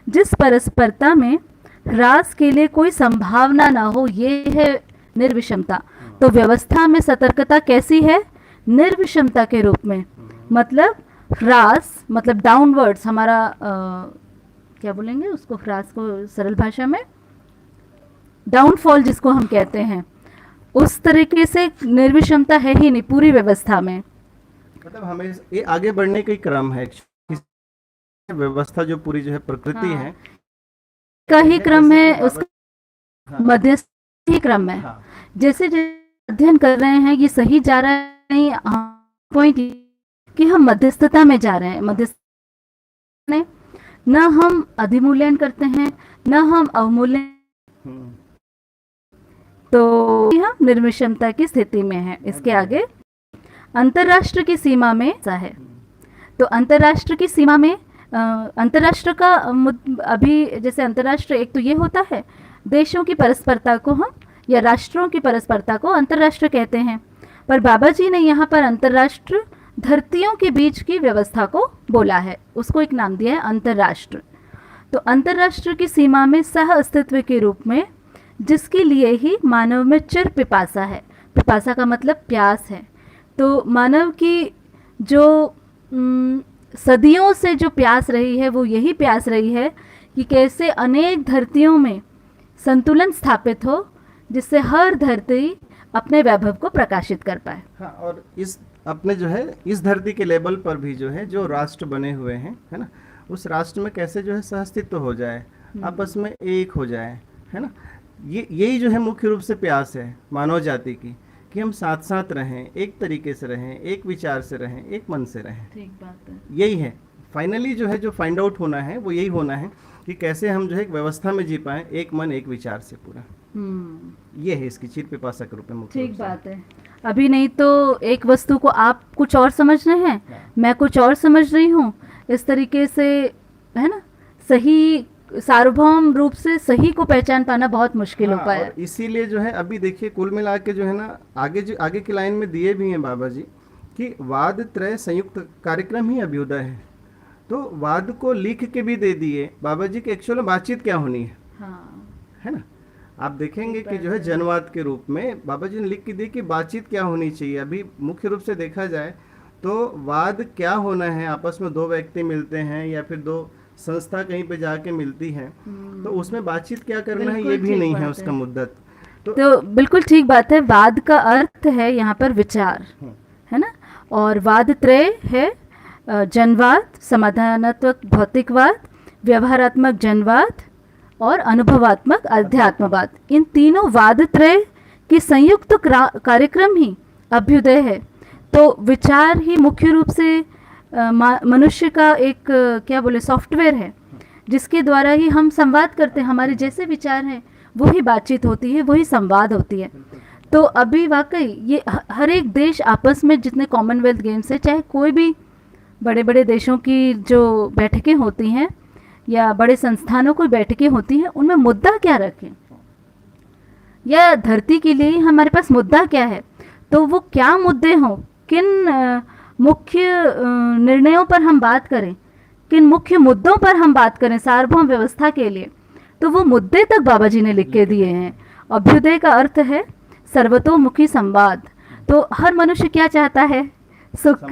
जिस परस्परता में ह्रास के लिए कोई संभावना ना हो, ये है निर्विषमता। तो व्यवस्था में सतर्कता कैसी है? निर्विषमता के रूप में। मतलब ह्रास मतलब डाउनवर्ड्स, हमारा क्या बोलेंगे उसको, ह्रास को सरल भाषा में डाउनफॉल जिसको हम कहते हैं, उस तरीके से निर्विषमता है ही नहीं पूरी व्यवस्था में। मतलब हमें ये आगे बढ़ने का ही क्रम है, व्यवस्था जो पूरी जो है प्रकृति है का ही क्रम है, उसका मध्यस्थ ही क्रम है। जैसे अध्ययन कर रहे हैं ये सही जा रहा है नहीं, पॉइंट कि हम मध्यस्थता में जा रहे हैं। मध्यस्थ में न हम अधिमूल्यन करते हैं न हम अवमूल्यन, तो हम निर्विषमता की स्थिति में है। इसके आगे अंतर्राष्ट्र की सीमा में ऐसा है। तो अंतर्राष्ट्र की सीमा में अंतर्राष्ट्र का अभी जैसे अंतर्राष्ट्र एक तो ये होता है, देशों की परस्परता को हम या राष्ट्रों की परस्परता को अंतर्राष्ट्र कहते हैं, पर बाबा जी ने यहाँ पर अंतर्राष्ट्र धरतियों के बीच की व्यवस्था को बोला है, उसको एक नाम दिया है अंतर्राष्ट्र। तो अंतर्राष्ट्र की सीमा में सह अस्तित्व के रूप में, जिसके लिए ही मानव में चिर पिपासा है। पिपासा का मतलब प्यास है। तो मानव की जो सदियों से जो प्यास रही है, वो यही प्यास रही है कि कैसे अनेक धरतियों में संतुलन स्थापित हो, जिससे हर धरती अपने वैभव को प्रकाशित कर पाए। हाँ, और इस अपने जो है इस धरती के लेवल पर भी जो है जो राष्ट्र बने हुए हैं, है ना, उस राष्ट्र में कैसे जो है सहअस्तित्व हो जाए, आपस में एक हो जाए, है ना। यही जो है मुख्य रूप से प्यास है मानव जाति की, कि हम साथ साथ रहें, एक तरीके से रहें, एक विचार से रहें, एक मन से रहें। ठीक बात है। यही है फाइनली जो है जो फाइंड आउट होना है, वो यही होना है कि कैसे हम जो है एक व्यवस्था में जी पाएं, एक मन एक विचार से पूरा। ये है इसकी चिर पिपासा के रूप में मुख्य। ठीक बात है। अभी नहीं तो एक वस्तु को आप कुछ और समझ रहे हैं, मैं कुछ और समझ रही हूँ, इस तरीके से, है ना, सही सार्वभौम रूप से सही को पहचान पाना बहुत मुश्किल हो पाया। इसीलिए जो है अभी देखिए कुल मिला के जो है ना, आगे की लाइन में दिए भी हैं बाबा जी कि वाद त्रय संयुक्त कार्यक्रम ही अभ्युदय है। तो वाद को लिख के भी दे दिए बाबा जी कि एक्चुअली बातचीत क्या होनी है। हाँ। है ना, आप देखेंगे कि जो है जनवाद के रूप में बाबा जी ने लिख के दी कि बातचीत क्या होनी चाहिए। अभी मुख्य रूप से देखा जाए तो वाद क्या होना है, आपस में दो व्यक्ति मिलते हैं या फिर दो संस्था कहीं पे जाके मिलती है, तो उसमें बातचीत क्या करना है ये भी नहीं है उसका मुद्दा। तो बिल्कुल ठीक बात है। वाद का अर्थ है यहाँ पर विचार, है ना, और वाद त्रय है जनवाद, समाधानात्मक भौतिकवाद, व्यवहारात्मक जनवाद और अनुभवात्मक अध्यात्मवाद, इन तीनों वाद त्रय की संयुक्त कार्यक्रम ही अभ्युदय है। तो विचार ही मुख्य रूप से मनुष्य का एक क्या बोले सॉफ्टवेयर है, जिसके द्वारा ही हम संवाद करते हैं। हमारे जैसे विचार हैं वही बातचीत होती है, वही संवाद होती है। तो अभी वाकई ये हर एक देश आपस में जितने कॉमनवेल्थ गेम्स है, चाहे कोई भी बड़े बड़े देशों की जो बैठकें होती हैं या बड़े संस्थानों की बैठकें होती हैं, उनमें मुद्दा क्या रखें, या धरती के लिए हमारे पास मुद्दा क्या है, तो वो क्या मुद्दे हों, किन मुख्य निर्णयों पर हम बात करें, किन मुख्य मुद्दों पर हम बात करें सार्वभौम व्यवस्था के लिए, तो वो मुद्दे तक बाबा जी ने लिख के दिए हैं। अभ्युदय का अर्थ है सर्वतोमुखी संवाद। तो हर मनुष्य क्या चाहता है? सुख,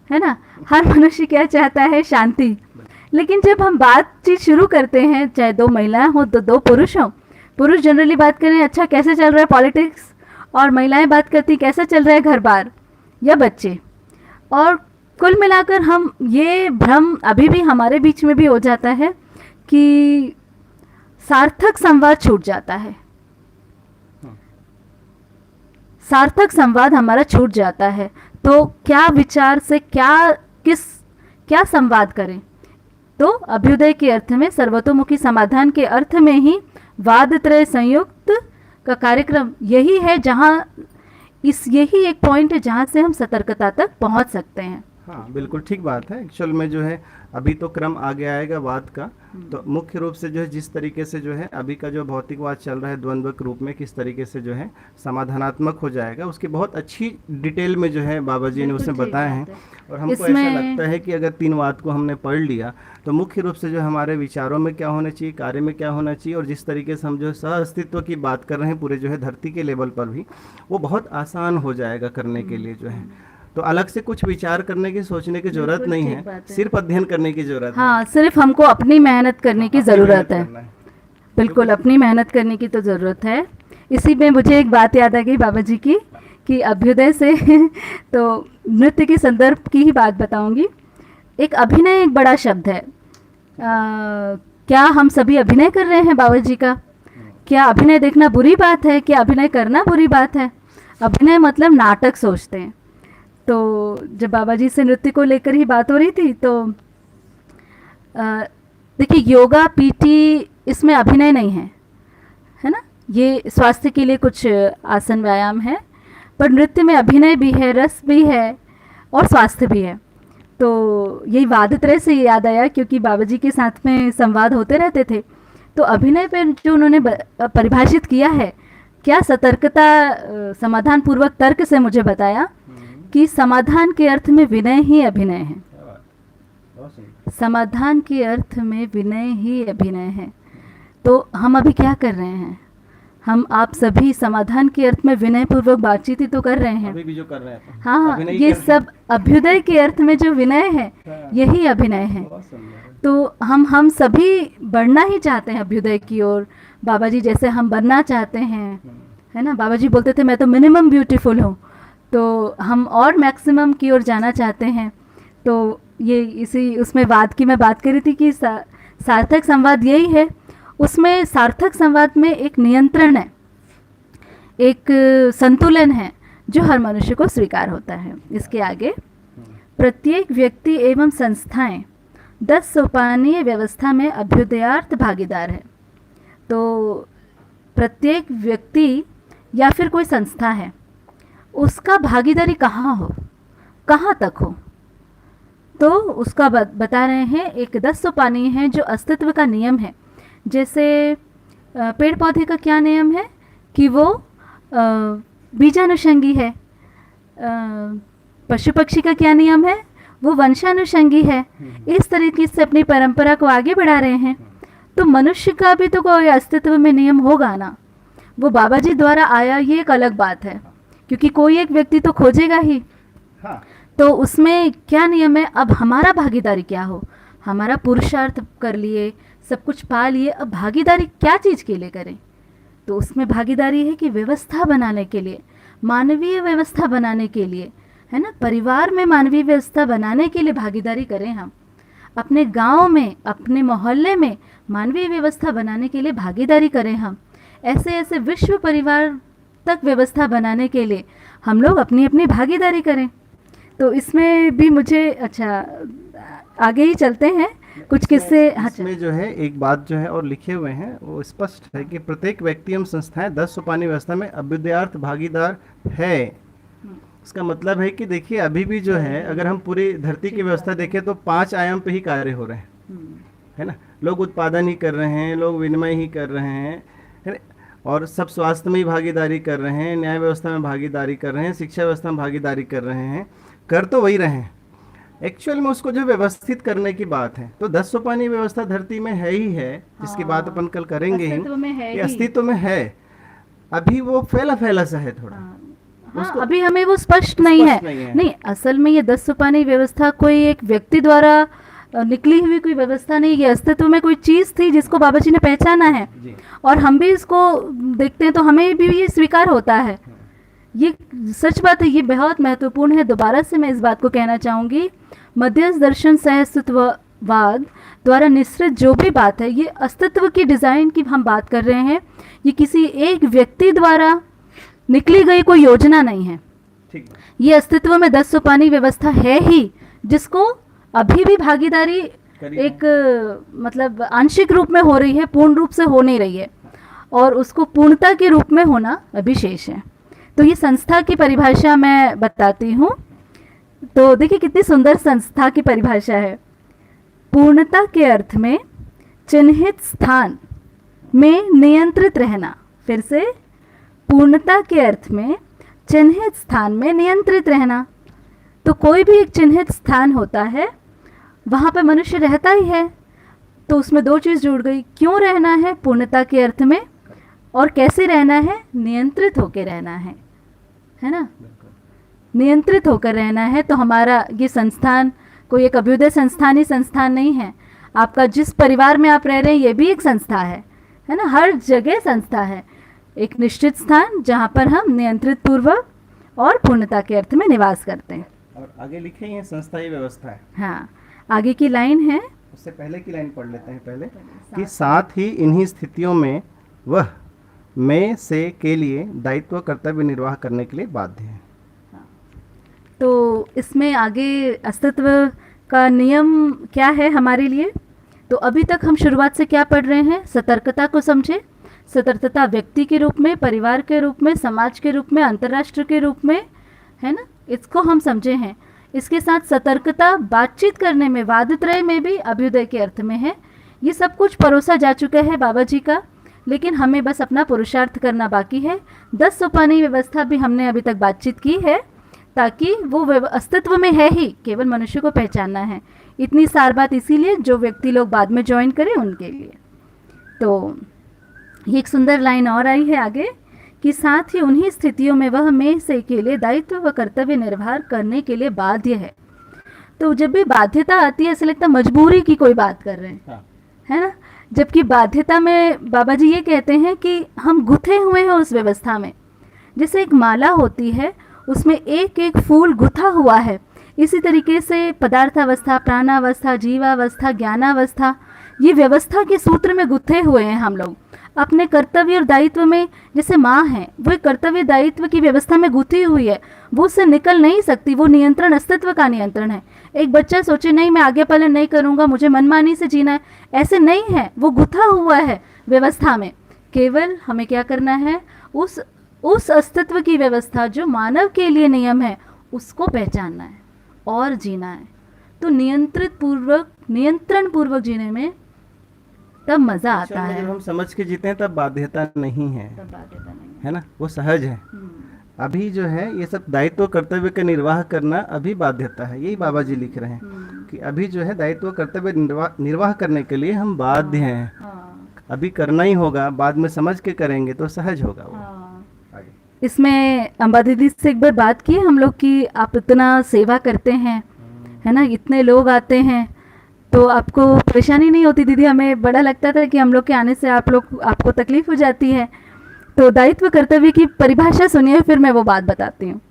है ना। हर मनुष्य क्या चाहता है? शांति। लेकिन जब हम बातचीत शुरू करते हैं, चाहे दो महिलाएं हो तो दो पुरुष हो, पुरुष जनरली बात करें अच्छा कैसे चल रहा है पॉलिटिक्स, और महिलाएं बात करती कैसा चल रहा है घर बार या बच्चे, और कुल मिलाकर हम ये भ्रम अभी भी हमारे बीच में भी हो जाता है कि सार्थक संवाद छूट जाता है। सार्थक संवाद हमारा छूट जाता है। तो क्या विचार से क्या संवाद करें? तो अभ्युदय के अर्थ में, सर्वतोमुखी समाधान के अर्थ में ही वाद त्रय संयुक्त का कार्यक्रम यही है, जहां यही एक पॉइंट है जहां से हम सतर्कता तक पहुंच सकते हैं। हाँ, बिल्कुल ठीक बात है। एक्चुअल में जो है अभी तो क्रम आगे आएगा वाद का, तो मुख्य रूप से जो है जिस तरीके से जो है अभी का जो भौतिकवाद चल रहा है द्वंद्व के रूप में, किस तरीके से जो है समाधानात्मक हो जाएगा, उसकी बहुत अच्छी डिटेल में जो है बाबा जी ने उसमें बताए हैं। और हमको ऐसा लगता है कि अगर 3 वाद को हमने पढ़ लिया तो मुख्य रूप से जो हमारे विचारों में क्या होना चाहिए, कार्य में क्या होना चाहिए, और जिस तरीके से हम जो है सह अस्तित्व की बात कर रहे हैं पूरे जो है धरती के लेवल पर भी, वो बहुत आसान हो जाएगा करने के लिए जो है। तो अलग से कुछ विचार करने की, सोचने की जरूरत नहीं है, सिर्फ अध्ययन करने की जरूरत है। हाँ, सिर्फ हमको अपनी मेहनत करने की ज़रूरत है। बिल्कुल अपनी मेहनत करने की तो ज़रूरत है। इसी में मुझे एक बात याद आ गई बाबा जी की, कि अभ्युदय से तो नृत्य के संदर्भ की ही बात बताऊंगी। एक अभिनय एक बड़ा शब्द है। क्या हम सभी अभिनय कर रहे हैं बाबा जी का? क्या अभिनय देखना बुरी बात है? क्या अभिनय करना बुरी बात है? अभिनय मतलब नाटक सोचते हैं। तो जब बाबा जी से नृत्य को लेकर ही बात हो रही थी, तो देखिए योगा पीटी इसमें अभिनय नहीं है ना। ये स्वास्थ्य के लिए कुछ आसन व्यायाम है, पर नृत्य में अभिनय भी है, रस भी है और स्वास्थ्य भी है। तो यही वाद त्रय से याद आया, क्योंकि बाबा जी के साथ में संवाद होते रहते थे। तो अभिनय पर जो उन्होंने परिभाषित किया है, क्या सतर्कता समाधान पूर्वक तर्क से मुझे बताया कि समाधान के अर्थ में विनय ही अभिनय है। समाधान के अर्थ में विनय ही अभिनय है। तो हम अभी क्या कर रहे हैं? हम आप सभी समाधान के अर्थ में विनय पूर्वक बातचीत ही तो कर रहे हैं। अभी भी जो कर रहे हैं। हाँ, ये सब अभ्युदय के अर्थ में जो विनय है, यही अभिनय है। तो हम सभी बढ़ना ही चाहते हैं अभ्युदय की ओर, बाबा जी जैसे हम बनना चाहते हैं, है ना। बाबा जी बोलते थे मैं तो मिनिमम ब्यूटीफुल हूँ, तो हम और मैक्सिमम की ओर जाना चाहते हैं। तो ये इसी उसमें वाद की मैं बात कर रही थी कि सार्थक संवाद यही है। उसमें सार्थक संवाद में एक नियंत्रण है, एक संतुलन है, जो हर मनुष्य को स्वीकार होता है। इसके आगे प्रत्येक व्यक्ति एवं संस्थाएं 10 सोपानीय व्यवस्था में अभ्युदयार्थ भागीदार है। तो प्रत्येक व्यक्ति या फिर कोई संस्था है, उसका भागीदारी कहाँ हो, कहाँ तक हो, तो उसका बता रहे हैं। एक 10 सोपानी है जो अस्तित्व का नियम है। जैसे पेड़ पौधे का क्या नियम है कि वो बीजानुषंगी है। पशु पक्षी का क्या नियम है? वो वंशानुषंगी है। इस तरीके से अपनी परंपरा को आगे बढ़ा रहे हैं। तो मनुष्य का भी तो कोई अस्तित्व में नियम होगा ना। वो बाबा जी द्वारा आया, ये एक अलग बात है, क्योंकि कोई एक व्यक्ति तो खोजेगा ही। हाँ। तो उसमें क्या नियम है? अब हमारा भागीदारी क्या हो? हमारा पुरुषार्थ कर लिए, सब कुछ पा लिए, अब भागीदारी क्या चीज़ के लिए करें? तो उसमें भागीदारी है कि व्यवस्था बनाने के लिए, मानवीय व्यवस्था बनाने के लिए, है ना, परिवार में मानवीय व्यवस्था बनाने के लिए भागीदारी करें हम। अपने गांव में, अपने मोहल्ले में मानवीय व्यवस्था बनाने के लिए भागीदारी करें। हम ऐसे ऐसे विश्व परिवार तक व्यवस्था बनाने के लिए हम लोग अपनी अपनी भागीदारी करें। तो इसमें भी मुझे अच्छा आगे ही चलते हैं, कुछ किस्से। इसमें जो है एक बात जो है और लिखे हुए हैं वो स्पष्ट है कि प्रत्येक व्यक्ति एवं संस्थाएं 10 सोपानी व्यवस्था में अभ्युदयार्थ भागीदार है। इसका मतलब है कि देखिए अभी भी जो है अगर हम पूरी धरती की व्यवस्था देखें तो 5 आयाम पे ही कार्य हो रहे हैं, है ना। लोग उत्पादन ही कर रहे हैं, लोग विनिमय ही कर रहे हैं, है ना? और सब स्वास्थ्य में ही भागीदारी कर रहे हैं, न्याय व्यवस्था में भागीदारी कर रहे हैं, शिक्षा व्यवस्था में भागीदारी कर रहे हैं, कर तो वही रहे हैं। एक्चुअल में उसको जो व्यवस्थित करने की बात है तो 10 सोपानी व्यवस्था धरती में है ही है, जिसकी बात अपन कल करेंगे ही, अस्तित्व में है कि ही। अस्तित्व में है। अभी वो फैला फैला सा है थोड़ा। हाँ, अभी हमें वो स्पष्ट नहीं है। नहीं, असल में ये 10 सोपानी व्यवस्था कोई एक व्यक्ति द्वारा निकली हुई कोई व्यवस्था नहीं, ये अस्तित्व में कोई चीज़ थी जिसको बाबा जी ने पहचाना है जी। और हम भी इसको देखते हैं तो हमें भी ये स्वीकार होता है। ये सच बात है, ये बहुत महत्वपूर्ण है। दोबारा से मैं इस बात को कहना चाहूँगी, मध्यस्थ दर्शन सह अस्तित्ववाद द्वारा निश्चित जो भी बात है, ये अस्तित्व की डिज़ाइन की हम बात कर रहे हैं। ये किसी एक व्यक्ति द्वारा निकली गई कोई योजना नहीं है। ठीक। ये अस्तित्व में 10 सोपानी व्यवस्था है ही, जिसको अभी भी भागीदारी एक मतलब आंशिक रूप में हो रही है, पूर्ण रूप से हो नहीं रही है, और उसको पूर्णता के रूप में होना अभी शेष है। तो ये संस्था की परिभाषा मैं बताती हूँ। तो देखिए कितनी सुंदर संस्था की परिभाषा है। पूर्णता के अर्थ में चिन्हित स्थान में नियंत्रित रहना। फिर से, पूर्णता के अर्थ में चिन्हित स्थान में नियंत्रित रहना। तो कोई भी एक चिन्हित स्थान होता है, वहाँ पर मनुष्य रहता ही है। तो उसमें दो चीज़ जुड़ गई, क्यों रहना है पूर्णता के अर्थ में, और कैसे रहना है, नियंत्रित होकर रहना है ना। नियंत्रित होकर रहना है। तो हमारा ये संस्थान कोई एक अभ्युदय संस्थान ही संस्थान नहीं है। आपका जिस परिवार में आप रह रहे हैं ये भी एक संस्था है ना। हर जगह संस्था है, एक निश्चित स्थान जहाँ पर हम नियंत्रित पूर्वक और पूर्णता के अर्थ में निवास करते हैं। और आगे लिखे हैं संस्था ही व्यवस्था है। हाँ, आगे की लाइन है, उससे पहले की लाइन पढ़ लेते हैं पहले, कि साथ ही इन्हीं स्थितियों में वह में से के लिए दायित्व कर्तव्य निर्वाह करने के लिए बाध्य है। तो इसमें आगे अस्तित्व का नियम क्या है हमारे लिए। तो अभी तक हम शुरुआत से क्या पढ़ रहे हैं, सतर्कता को समझे। सतर्कता व्यक्ति के रूप में, परिवार के रूप में, समाज के रूप में, अंतर्राष्ट्र के रूप में, है ना, इसको हम समझे हैं। इसके साथ सतर्कता बातचीत करने में, वादत्रय में भी अभ्युदय के अर्थ में है। ये सब कुछ परोसा जा चुका है बाबा जी का, लेकिन हमें बस अपना पुरुषार्थ करना बाकी है। 10 सोपानी व्यवस्था भी हमने अभी तक बातचीत की है, ताकि वो अस्तित्व में है ही, केवल मनुष्य को पहचानना है। इतनी सार बात इसीलिए जो व्यक्ति लोग बाद में ज्वाइन करें उनके लिए। तो ये एक सुंदर लाइन और आई है आगे, कि साथ ही उन्हीं स्थितियों में वह में से के लिए दायित्व व कर्तव्य निर्वाह करने के लिए बाध्य है। तो जब भी बाध्यता आती है ऐसा लगता है मजबूरी की कोई बात कर रहे हैं, है ना। जबकि बाध्यता में बाबा जी ये कहते हैं कि हम गुथे हुए हैं उस व्यवस्था में। जैसे एक माला होती है, उसमें एक एक फूल गुथा हुआ है, इसी तरीके से पदार्थावस्था, प्राणावस्था, जीवावस्था, ज्ञानावस्था, ये व्यवस्था के सूत्र में गुथे हुए हैं हम लोग अपने कर्तव्य और दायित्व में। जैसे माँ है, वो कर्तव्य दायित्व की व्यवस्था में गुथी हुई है, वो उससे निकल नहीं सकती। वो नियंत्रण अस्तित्व का नियंत्रण है। एक बच्चा सोचे नहीं मैं आगे पालन नहीं करूँगा, मुझे मनमानी से जीना है, ऐसे नहीं है। वो गुथा हुआ है व्यवस्था में। केवल हमें क्या करना है, उस अस्तित्व की व्यवस्था जो मानव के लिए नियम है उसको पहचानना है और जीना है। तो नियंत्रण पूर्वक जीने में तब मजा आता है। जब हम समझ के जीते हैं तब बाध्यता नहीं है, है ना, वो सहज है। अभी जो है ये सब दायित्व कर्तव्य का निर्वाह करना अभी बाध्यता है। यही बाबा जी लिख रहे हैं कि अभी जो है दायित्व कर्तव्य निर्वाह करने के लिए हम बाध्य हैं। अभी करना ही होगा, बाद में समझ के करेंगे तो सहज होगा वो। इसमें अम्बा दीदी से एक बार बात की हम लोग कि आप इतना सेवा करते हैं, है ना, इतने लोग आते हैं, तो आपको परेशानी नहीं होती दीदी? हमें बड़ा लगता था कि हम लोग के आने से आपको तकलीफ हो जाती है। तो दायित्व कर्तव्य की परिभाषा सुनिए, फिर मैं वो बात बताती हूँ।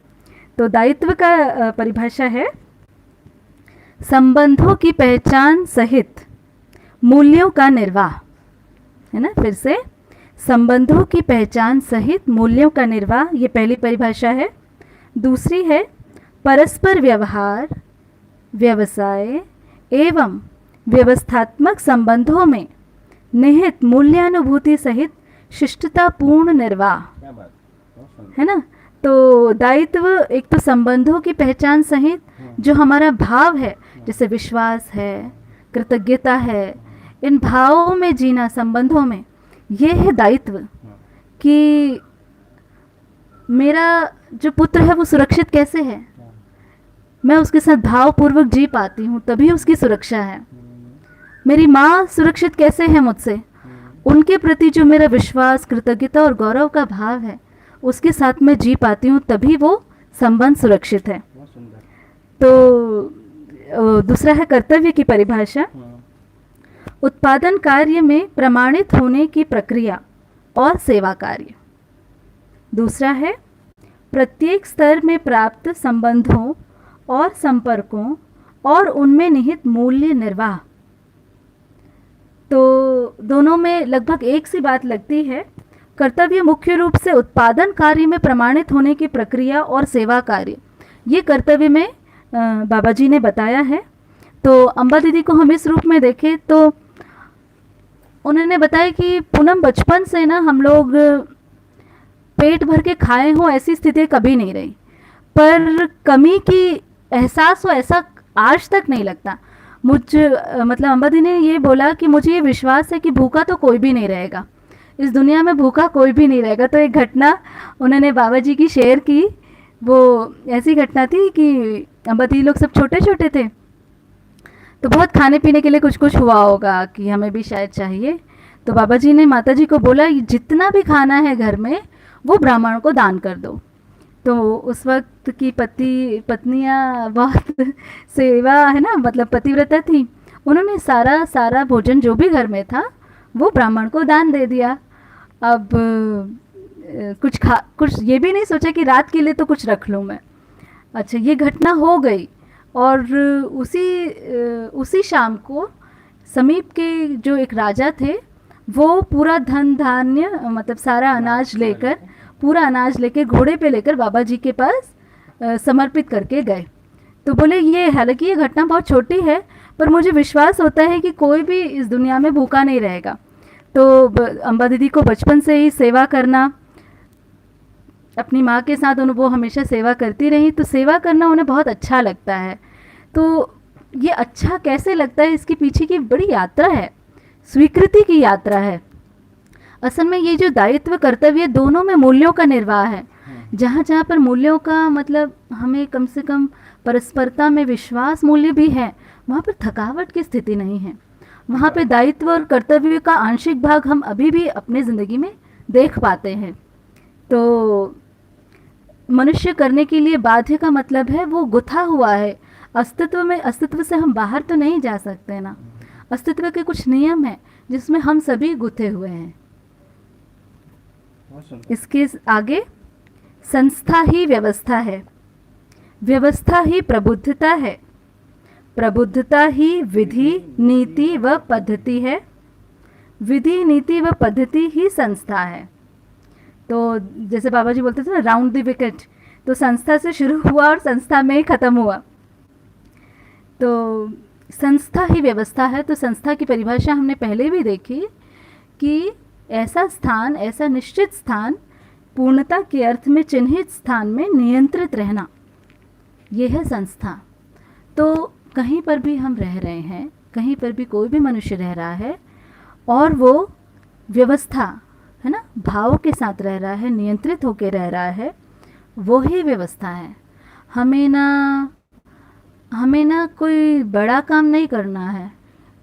तो दायित्व का परिभाषा है, संबंधों की पहचान सहित मूल्यों का निर्वाह, है ना, फिर से, संबंधों की पहचान सहित मूल्यों का निर्वाह, ये पहली परिभाषा है। दूसरी है परस्पर व्यवहार, व्यवसाय एवं व्यवस्थात्मक संबंधों में निहित मूल्यानुभूति सहित शिष्टतापूर्ण निर्वाह, क्या बात, बहुत सुंदर। है ना। तो दायित्व एक तो संबंधों की पहचान सहित जो हमारा भाव है, जैसे विश्वास है, कृतज्ञता है, इन भावों में जीना संबंधों में, ये है दायित्व कि मेरा जो पुत्र है वो सुरक्षित कैसे है, मैं उसके साथ भावपूर्वक जी पाती हूँ, तभी उसकी सुरक्षा है। मेरी माँ सुरक्षित कैसे है मुझसे, उनके प्रति जो मेरा विश्वास, कृतज्ञता और गौरव का भाव है, उसके साथ मैं जी पाती हूँ, तभी वो संबंध सुरक्षित है। बहुत सुंदर। तो दूसरा है कर्तव्य की परिभाषा, उत्पादन कार्य में प्रमाणित होने की प्रक्रिया और सेवा कार्य। दूसरा है प्रत्येक स्तर में प्राप्त संबंधों और संपर्कों और उनमें निहित मूल्य निर्वाह। तो दोनों में लगभग एक सी बात लगती है। कर्तव्य मुख्य रूप से उत्पादन कार्य में प्रमाणित होने की प्रक्रिया और सेवा कार्य, ये कर्तव्य में बाबा जी ने बताया है। तो अम्बा दीदी को हम इस रूप में देखें तो उन्होंने बताया कि पूनम बचपन से ना हम लोग पेट भर के खाए हों ऐसी स्थिति कभी नहीं रही, पर कमी की एहसास हो ऐसा आज तक नहीं लगता। मतलब अम्बा दी ने ये बोला कि मुझे ये विश्वास है कि भूखा तो कोई भी नहीं रहेगा, इस दुनिया में भूखा कोई भी नहीं रहेगा। तो एक घटना उन्होंने बाबा जी की शेयर की, वो ऐसी घटना थी कि अम्बा दी लोग सब छोटे छोटे थे, तो बहुत खाने पीने के लिए कुछ कुछ हुआ होगा कि हमें भी शायद चाहिए। तो बाबा जी ने माता जी को बोला जितना भी खाना है घर में वो ब्राह्मण को दान कर दो। तो उस वक्त की पत्नियां बहुत सेवा, है ना, मतलब पतिव्रता थी, उन्होंने सारा भोजन जो भी घर में था वो ब्राह्मण को दान दे दिया। अब कुछ ये भी नहीं सोचा कि रात के लिए तो कुछ रख लूँ मैं। अच्छा, ये घटना हो गई और उसी शाम को समीप के जो एक राजा थे वो पूरा धन धान्य, मतलब सारा अनाज लेकर, पूरा अनाज लेकर घोड़े पे लेकर बाबा जी के पास समर्पित करके गए। तो बोले ये, हालांकि ये घटना बहुत छोटी है पर मुझे विश्वास होता है कि कोई भी इस दुनिया में भूखा नहीं रहेगा। तो अम्बा दीदी को बचपन से ही सेवा करना, अपनी माँ के साथ वो हमेशा सेवा करती रही, तो सेवा करना उन्हें बहुत अच्छा लगता है। तो ये अच्छा कैसे लगता है, इसके पीछे की बड़ी यात्रा है, स्वीकृति की यात्रा है। असल में ये जो दायित्व कर्तव्य दोनों में मूल्यों का निर्वाह है। जहाँ जहाँ पर मूल्यों का मतलब हमें कम से कम परस्परता में विश्वास मूल्य भी है, वहाँ पर थकावट की स्थिति नहीं है। वहाँ पे दायित्व और कर्तव्य का आंशिक भाग हम अभी भी अपनी ज़िंदगी में देख पाते हैं। तो मनुष्य करने के लिए बाध्य का मतलब है वो गुथा हुआ है अस्तित्व में। अस्तित्व से हम बाहर तो नहीं जा सकते ना, अस्तित्व के कुछ नियम हैं जिसमें हम सभी गुथे हुए हैं। इसके आगे संस्था ही व्यवस्था है, व्यवस्था ही प्रबुद्धता है, प्रबुद्धता ही विधि नीति व पद्धति है, विधि नीति व पद्धति ही संस्था है। तो जैसे बाबा जी बोलते थे ना, राउंड द विकेट, तो संस्था से शुरू हुआ और संस्था में ही ख़त्म हुआ। तो संस्था ही व्यवस्था है। तो संस्था की परिभाषा हमने पहले भी देखी कि ऐसा स्थान, ऐसा निश्चित स्थान, पूर्णता के अर्थ में चिन्हित स्थान में नियंत्रित रहना, ये है संस्था। तो कहीं पर भी हम रह रहे हैं, कहीं पर भी कोई भी मनुष्य रह रहा है और वो व्यवस्था, है ना, भाव के साथ रह रहा है, नियंत्रित होकर रह रहा है, वो ही व्यवस्था है। हमें ना कोई बड़ा काम नहीं करना है।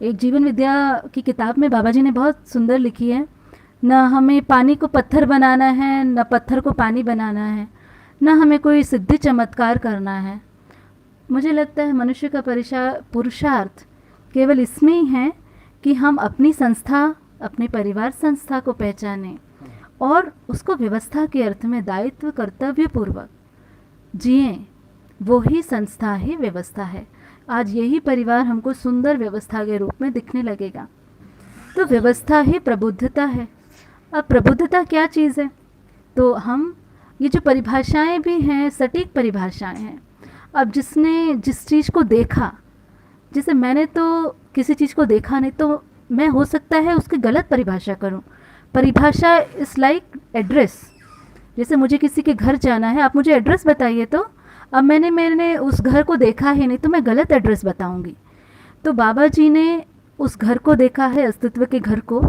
एक जीवन विद्या की किताब में बाबा जी ने बहुत सुंदर लिखी है, न हमें पानी को पत्थर बनाना है, न पत्थर को पानी बनाना है, न हमें कोई सिद्धि चमत्कार करना है। मुझे लगता है मनुष्य का पुरुषार्थ केवल इसमें ही है कि हम अपनी संस्था, अपने परिवार संस्था को पहचानें और उसको व्यवस्था के अर्थ में दायित्व कर्तव्य पूर्वक जिएं। वो ही संस्था ही व्यवस्था है। आज यही परिवार हमको सुंदर व्यवस्था के रूप में दिखने लगेगा। तो व्यवस्था ही प्रबुद्धता है। अब प्रबुद्धता क्या चीज़ है? तो हम ये जो परिभाषाएं भी हैं सटीक परिभाषाएं हैं। अब जिसने जिस चीज़ को देखा, जैसे मैंने तो किसी चीज़ को देखा नहीं, तो मैं हो सकता है उसकी गलत परिभाषा करूं। परिभाषा इज़ लाइक एड्रेस। जैसे मुझे किसी के घर जाना है, आप मुझे एड्रेस बताइए, तो अब मैंने उस घर को देखा ही नहीं तो मैं गलत एड्रेस बताऊंगी। तो बाबा जी ने उस घर को देखा है, अस्तित्व के घर को,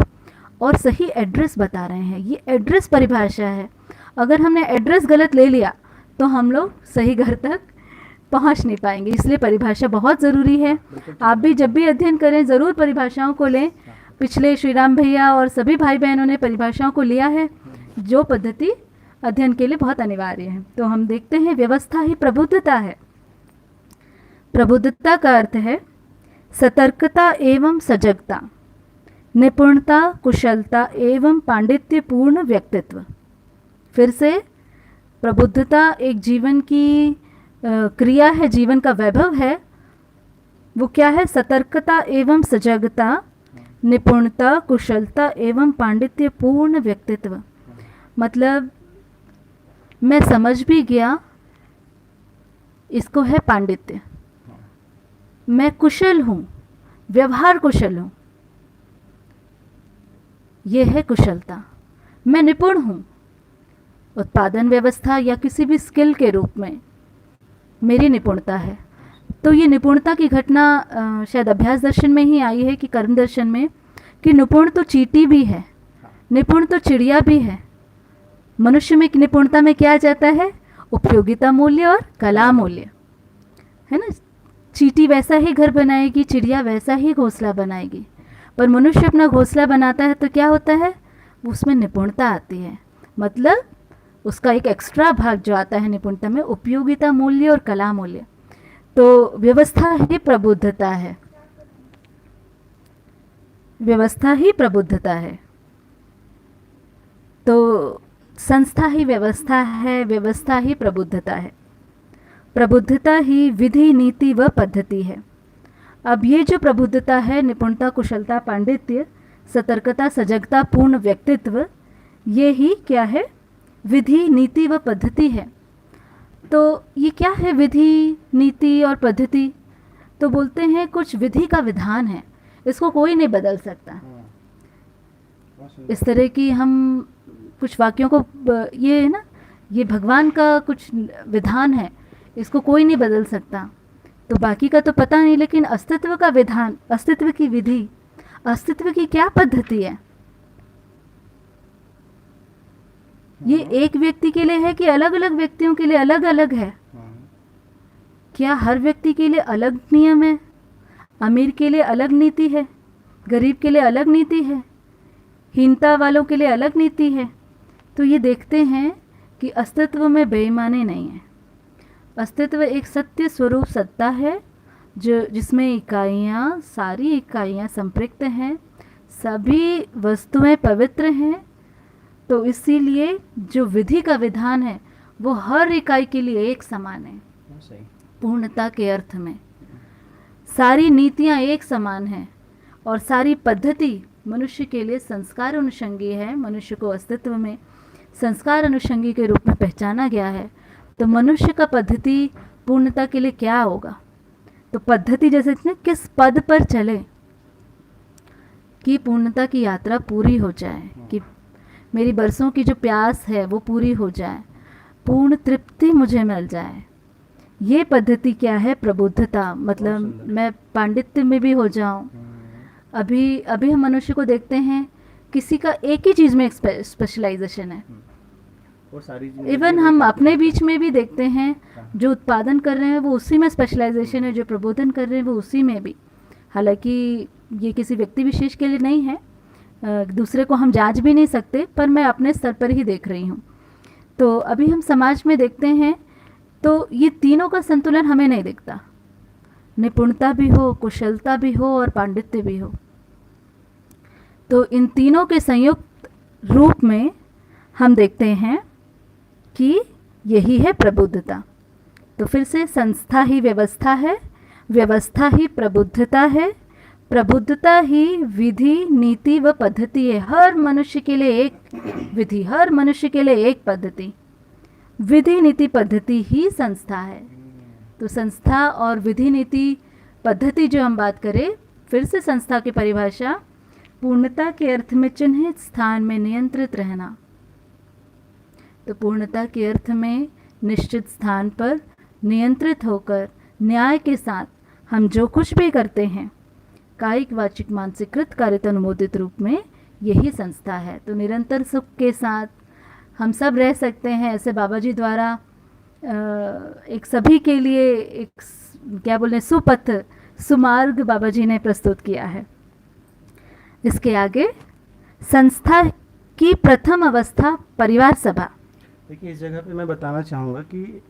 और सही एड्रेस बता रहे हैं। ये एड्रेस परिभाषा है। अगर हमने एड्रेस गलत ले लिया तो हम लोग सही घर तक पहुंच नहीं पाएंगे। इसलिए परिभाषा बहुत ज़रूरी है। आप भी जब भी अध्ययन करें ज़रूर परिभाषाओं को लें। पिछले श्री राम भैया और सभी भाई बहनों ने परिभाषाओं को लिया है, जो पद्धति अध्ययन के लिए बहुत अनिवार्य है। तो हम देखते हैं व्यवस्था ही प्रबुद्धता है। प्रबुद्धता का अर्थ है सतर्कता एवं सजगता, निपुणता, कुशलता एवं पांडित्यपूर्ण व्यक्तित्व। फिर से, प्रबुद्धता एक जीवन की क्रिया है, जीवन का वैभव है। वो क्या है? सतर्कता एवं सजगता, निपुणता, कुशलता एवं पांडित्यपूर्ण व्यक्तित्व। मतलब मैं समझ भी गया, इसको है पांडित्य। मैं कुशल हूँ, व्यवहार कुशल हूँ, ये है कुशलता। मैं निपुण हूँ, उत्पादन व्यवस्था या किसी भी स्किल के रूप में मेरी निपुणता है। तो ये निपुणता की घटना शायद अभ्यास दर्शन में ही आई है कि कर्म दर्शन में, कि निपुण तो चींटी भी है, निपुण तो चिड़िया भी है। मनुष्य में निपुणता में क्या आ जाता है? उपयोगिता मूल्य और कला मूल्य, है ना। चींटी वैसा ही घर बनाएगी, चिड़िया वैसा ही घोंसला बनाएगी, पर मनुष्य अपना घोंसला बनाता है तो क्या होता है? उसमें निपुणता आती है। मतलब उसका एक एक्स्ट्रा भाग जो आता है निपुणता में, उपयोगिता मूल्य और कला मूल्य। तो व्यवस्था ही प्रबुद्धता है। व्यवस्था ही प्रबुद्धता है। तो संस्था ही व्यवस्था है, व्यवस्था ही प्रबुद्धता है। प्रबुद्धता ही विधि, नीति व पद्धति है। अब ये जो प्रबुद्धता है, निपुणता, कुशलता, पांडित्य, सतर्कता, सजगता, पूर्ण व्यक्तित्व, ये ही क्या है? विधि, नीति व पद्धति है। तो ये क्या है विधि, नीति और पद्धति? तो बोलते हैं कुछ विधि का विधान है, इसको कोई नहीं बदल सकता। इस तरह की हम कुछ वाक्यों को, ये है ना, ये भगवान का कुछ विधान है, इसको कोई नहीं बदल सकता। तो बाकी का तो पता नहीं, लेकिन अस्तित्व का विधान, अस्तित्व की विधि, अस्तित्व की क्या पद्धति है, ये एक व्यक्ति के लिए है कि अलग अलग व्यक्तियों के लिए अलग अलग है? क्या हर व्यक्ति के लिए अलग नियम है? अमीर के लिए अलग नीति है, गरीब के लिए अलग नीति है, हीनता वालों के लिए अलग नीति है। तो ये देखते हैं कि अस्तित्व में बेईमानी नहीं है। अस्तित्व एक सत्य स्वरूप सत्ता है, जो जिसमें इकाइयाँ, सारी इकाइयाँ संपृक्त हैं, सभी वस्तुएं पवित्र हैं। तो इसीलिए जो विधि का विधान है वो हर इकाई के लिए एक समान है, पूर्णता के अर्थ में। सारी नीतियाँ एक समान हैं और सारी पद्धति मनुष्य के लिए संस्कार अनुषंगी है। मनुष्य को अस्तित्व में संस्कार अनुषंगी के रूप में पहचाना गया है। तो मनुष्य का पद्धति पूर्णता के लिए क्या होगा? तो पद्धति जैसे किस पद पर चले कि पूर्णता की यात्रा पूरी हो जाए, कि मेरी बरसों की जो प्यास है वो पूरी हो जाए, पूर्ण तृप्ति मुझे मिल जाए। ये पद्धति क्या है? प्रबुद्धता। मतलब मैं पांडित्य में भी हो जाऊं। अभी हम मनुष्य को देखते हैं, किसी का एक ही चीज़ में स्पेशलाइजेशन है। इवन हम अपने बीच में भी देखते हैं, जो उत्पादन कर रहे हैं वो उसी में स्पेशलाइजेशन है, जो प्रबोधन कर रहे हैं वो उसी में भी। हालांकि ये किसी व्यक्ति विशेष के लिए नहीं है, दूसरे को हम जांच भी नहीं सकते, पर मैं अपने स्तर पर ही देख रही हूँ। तो अभी हम समाज में देखते हैं तो ये तीनों का संतुलन हमें नहीं दिखता। निपुणता भी हो, कुशलता भी हो और पांडित्य भी हो। तो इन तीनों के संयुक्त रूप में हम देखते हैं कि यही है प्रबुद्धता। तो फिर से संस्था ही व्यवस्था है, व्यवस्था ही प्रबुद्धता है, प्रबुद्धता ही विधि नीति व पद्धति है। हर मनुष्य के लिए एक विधि, हर मनुष्य के लिए एक पद्धति, विधि नीति पद्धति ही संस्था है। तो संस्था और विधि नीति पद्धति जो हम बात करें, फिर से संस्था की परिभाषा, पूर्णता के अर्थ में चिन्हित स्थान में नियंत्रित रहना। तो पूर्णता के अर्थ में निश्चित स्थान पर नियंत्रित होकर न्याय के साथ हम जो कुछ भी करते हैं, कायिक वाचिक मानसिक कृत कार्यता अनुमोदित रूप में, यही संस्था है। तो निरंतर सुख के साथ हम सब रह सकते हैं, ऐसे बाबा जी द्वारा एक सभी के लिए एक क्या बोले सुपथ सुमार्ग बाबा जी ने प्रस्तुत किया है। इसके आगे संस्था की प्रथम अवस्था परिवार सभा। देखिए इस जगह पे मैं बताना चाहूँगा कि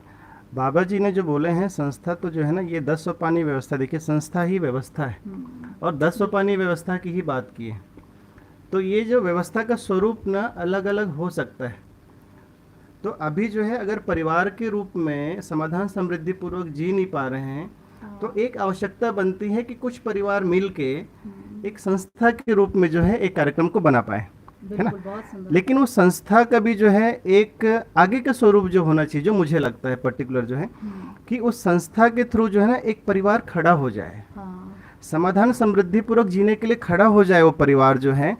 बाबा जी ने जो बोले हैं संस्था, तो जो है ना ये 10 सोपानी व्यवस्था, देखिए संस्था ही व्यवस्था है और 10 सोपानी व्यवस्था की ही बात की है। तो ये जो व्यवस्था का स्वरूप ना अलग अलग हो सकता है। तो अभी जो है अगर परिवार के रूप में समाधान समृद्धि पूर्वक जी नहीं पा रहे हैं, तो एक आवश्यकता बनती है कि कुछ परिवार मिल के एक संस्था के रूप में जो है एक कार्यक्रम को बना पाए, है ना। लेकिन उस संस्था का भी जो है एक आगे का स्वरूप जो होना चाहिए, जो मुझे लगता है पर्टिकुलर जो है कि उस संस्था के थ्रू जो है ना एक परिवार खड़ा हो जाए, समाधान समृद्धि पूर्वक जीने के लिए खड़ा हो जाए वो परिवार जो है,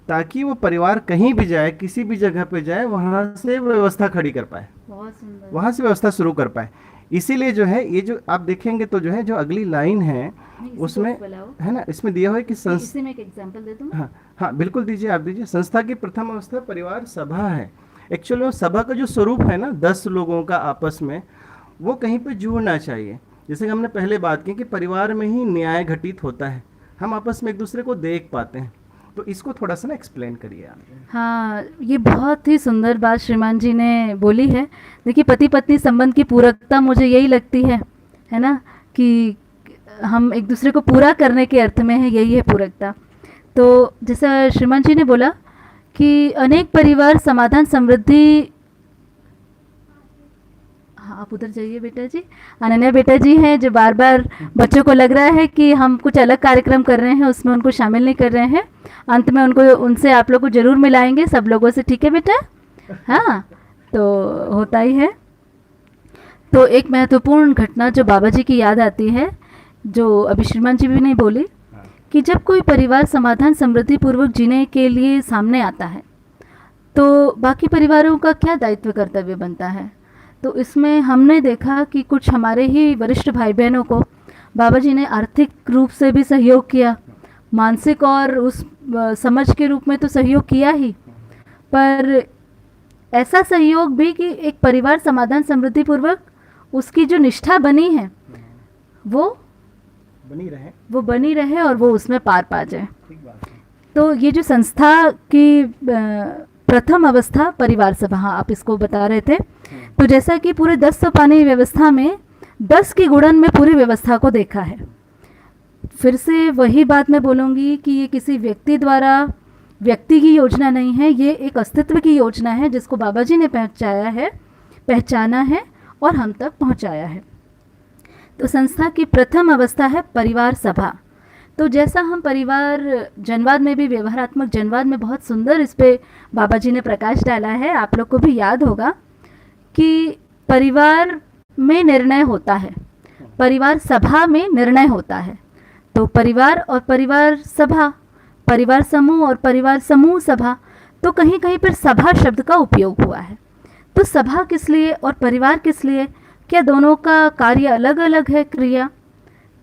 ताकि वो परिवार कहीं भी जाए, किसी भी जगह पे जाए, वहाँ से व्यवस्था खड़ी कर पाए, वहाँ से व्यवस्था शुरू कर पाए। इसीलिए जो है ये जो आप देखेंगे तो जो है जो अगली लाइन है उसमें है ना, इसमें दिया हुआ है कि इसी में एक एग्जांपल दे दूं? हाँ हाँ बिल्कुल दीजिए, आप दीजिए। संस्था की प्रथम अवस्था परिवार सभा है। एक्चुअली वो सभा का जो स्वरूप है ना 10 लोगों का आपस में, वो कहीं पे जुड़ना चाहिए। जैसे कि हमने पहले बात की कि परिवार में ही न्याय घटित होता है, हम आपस में एक दूसरे को देख पाते हैं। तो इसको थोड़ा सा ना एक्सप्लेन करिए आप। हाँ, ये बहुत ही सुंदर बात श्रीमान जी ने बोली है। देखिए पति पत्नी संबंध की पूरकता मुझे यही लगती है ना, कि हम एक दूसरे को पूरा करने के अर्थ में है, यही है पूरकता। तो जैसा श्रीमान जी ने बोला कि अनेक परिवार समाधान समृद्धि, हाँ आप उधर जाइए बेटा जी, अनन्या बेटा जी हैं जो बार बार बच्चों को लग रहा है कि हम कुछ अलग कार्यक्रम कर रहे हैं, उसमें उनको शामिल नहीं कर रहे हैं। अंत में उनसे आप लोग को जरूर मिलाएंगे सब लोगों से, ठीक है बेटा? हाँ, तो होता ही है। तो एक महत्वपूर्ण घटना जो बाबा जी की याद आती है, जो अभी श्रीमान जी भी नहीं बोली, कि जब कोई परिवार समाधान समृद्धि पूर्वक जीने के लिए सामने आता है, तो बाकी परिवारों का क्या दायित्व कर्तव्य बनता है। तो इसमें हमने देखा कि कुछ हमारे ही वरिष्ठ भाई बहनों को बाबा जी ने आर्थिक रूप से भी सहयोग किया, मानसिक और उस समझ के रूप में तो सहयोग किया ही, पर ऐसा सहयोग भी कि एक परिवार समाधान समृद्धि पूर्वक उसकी जो निष्ठा बनी है वो बनी रहे और वो उसमें पार पा जाए। तो ये जो संस्था की प्रथम अवस्था परिवार सभा, हाँ आप इसको बता रहे थे। तो जैसा कि पूरे 10 सोपानी व्यवस्था में 10 की गुणन में पूरी व्यवस्था को देखा है। फिर से वही बात मैं बोलूँगी कि ये किसी व्यक्ति द्वारा व्यक्ति की योजना नहीं है, ये एक अस्तित्व की योजना है जिसको बाबा जी ने पहचाना है और हम तक पहुँचाया है। तो संस्था की प्रथम अवस्था है परिवार सभा। तो जैसा हम परिवार जनवाद में भी, व्यवहारात्मक जनवाद में बहुत सुंदर इस पे बाबा जी ने प्रकाश डाला है, आप लोग को भी याद होगा कि परिवार में निर्णय होता है, परिवार सभा में निर्णय होता है। तो परिवार और परिवार सभा, परिवार समूह और परिवार समूह सभा, तो कहीं कहीं पर सभा शब्द का उपयोग हुआ है। तो सभा किस लिए और परिवार किस लिए, क्या दोनों का कार्य अलग अलग है, क्रिया?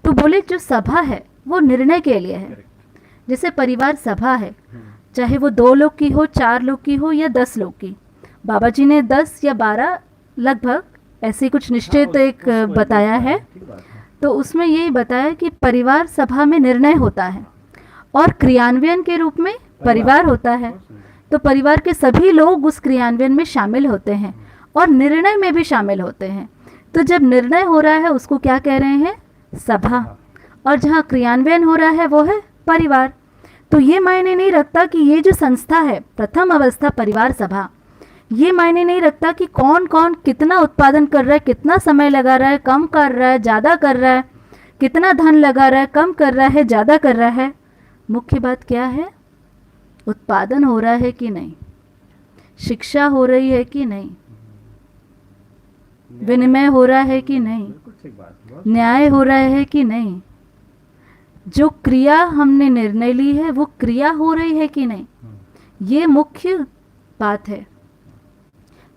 तो बोले जो सभा है वो निर्णय के लिए है। जैसे परिवार सभा है, चाहे वो 2 लोग की हो, 4 लोग की हो या 10 लोग की। बाबा जी ने 10 या 12 लगभग ऐसे कुछ निश्चित एक बताया है। तो उसमें यही बताया कि परिवार सभा में निर्णय होता है और क्रियान्वयन के रूप में परिवार होता है। तो परिवार के सभी लोग उस क्रियान्वयन में शामिल होते हैं और निर्णय में भी शामिल होते हैं। तो जब निर्णय हो रहा है उसको क्या कह रहे हैं? सभा। और जहाँ क्रियान्वयन हो रहा है वो है परिवार। तो ये मायने नहीं रखता कि ये जो संस्था है प्रथम अवस्था परिवार सभा, ये मायने नहीं रखता कि कौन कौन कितना उत्पादन कर रहा है, कितना समय लगा रहा है, कम कर रहा है, ज़्यादा कर रहा है, कितना धन लगा रहा है, कम कर रहा है, ज़्यादा कर रहा है, मुख्य बात क्या है? उत्पादन हो रहा है कि नहीं, शिक्षा हो रही है कि नहीं, विनिमय हो रहा है कि नहीं, बिल्कुल ठीक बात, बहुत न्याय हो रहा है कि नहीं, जो क्रिया हमने निर्णय ली है वो क्रिया हो रही है कि नहीं, ये मुख्य बात है।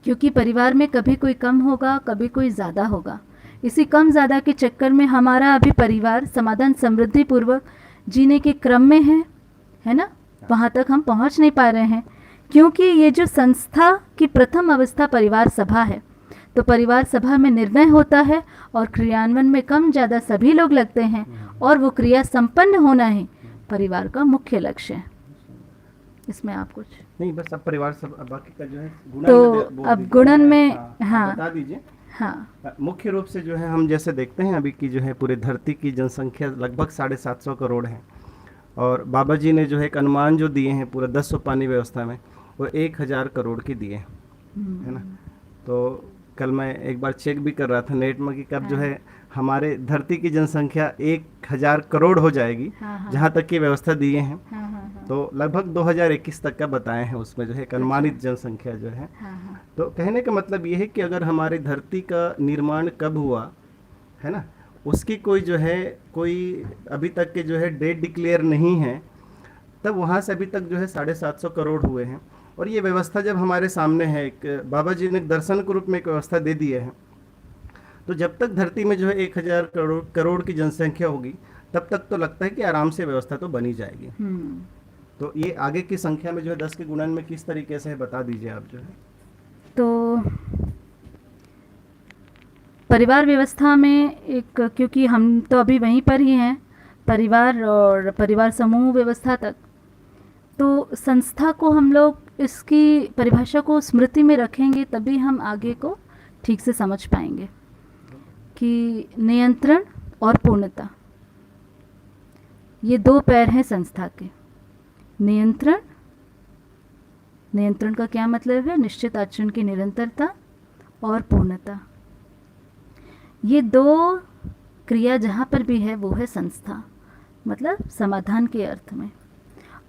क्योंकि परिवार में कभी कोई कम होगा, कभी कोई ज़्यादा होगा। इसी कम ज़्यादा के चक्कर में हमारा अभी परिवार समाधान समृद्धि पूर्वक जीने के क्रम में है ना, वहाँ तक हम पहुँच नहीं पा रहे हैं। क्योंकि ये जो संस्था की प्रथम अवस्था परिवार सभा है, तो परिवार सभा में निर्णय होता है और क्रियान्वयन में कम ज़्यादा सभी लोग लगते हैं, और वो क्रिया संपन्न होना ही परिवार का मुख्य लक्ष्य है। इसमें आप कुछ नहीं, बस अब परिवार सब अब बाकी का जो है गुणन तो में बोल अब दीजिए। गुणन में हाँ, हाँ बता दीजिए। हाँ मुख्य रूप से जो है हम जैसे देखते हैं अभी की जो है पूरे धरती की जनसंख्या लगभग 750 करोड़ है, और बाबा जी ने जो है एक अनुमान जो दिए हैं पूरा 10 सोपानी व्यवस्था में, वो 1000 करोड़ की दिए, है ना। तो कल मैं एक बार चेक भी कर रहा था नेट में कि कब जो है हमारे धरती की जनसंख्या 1000 करोड़ हो जाएगी, हाँ जहाँ तक की व्यवस्था दिए हैं। हाँ तो लगभग 2021 तक का बताए हैं, उसमें जो है एक अनुमानित जनसंख्या जो है। हाँ तो कहने का मतलब ये है कि अगर हमारी धरती का निर्माण कब हुआ है ना, उसकी कोई जो है कोई अभी तक के जो है डेट डिक्लेयर नहीं है, तब वहाँ से अभी तक जो है 750 करोड़ हुए हैं। और ये व्यवस्था जब हमारे सामने है, एक बाबा जी ने दर्शन के रूप में एक व्यवस्था दे दी है, तो जब तक धरती में जो है 1000 करोड़ की जनसंख्या होगी, तब तक तो लगता है कि आराम से व्यवस्था तो बनी जाएगी। तो ये आगे की संख्या में जो है 10 के गुणन में किस तरीके से है बता दीजिए आप जो है। तो परिवार व्यवस्था में एक, क्योंकि हम तो अभी वहीं पर ही हैं, परिवार और परिवार समूह व्यवस्था तक, तो संस्था को हम लोग इसकी परिभाषा को स्मृति में रखेंगे, तभी हम आगे को ठीक से समझ पाएंगे कि नियंत्रण और पूर्णता, ये दो पैर हैं संस्था के। नियंत्रण का क्या मतलब है? निश्चित आचरण की निरंतरता और पूर्णता, ये दो क्रिया जहाँ पर भी है वो है संस्था, मतलब समाधान के अर्थ में।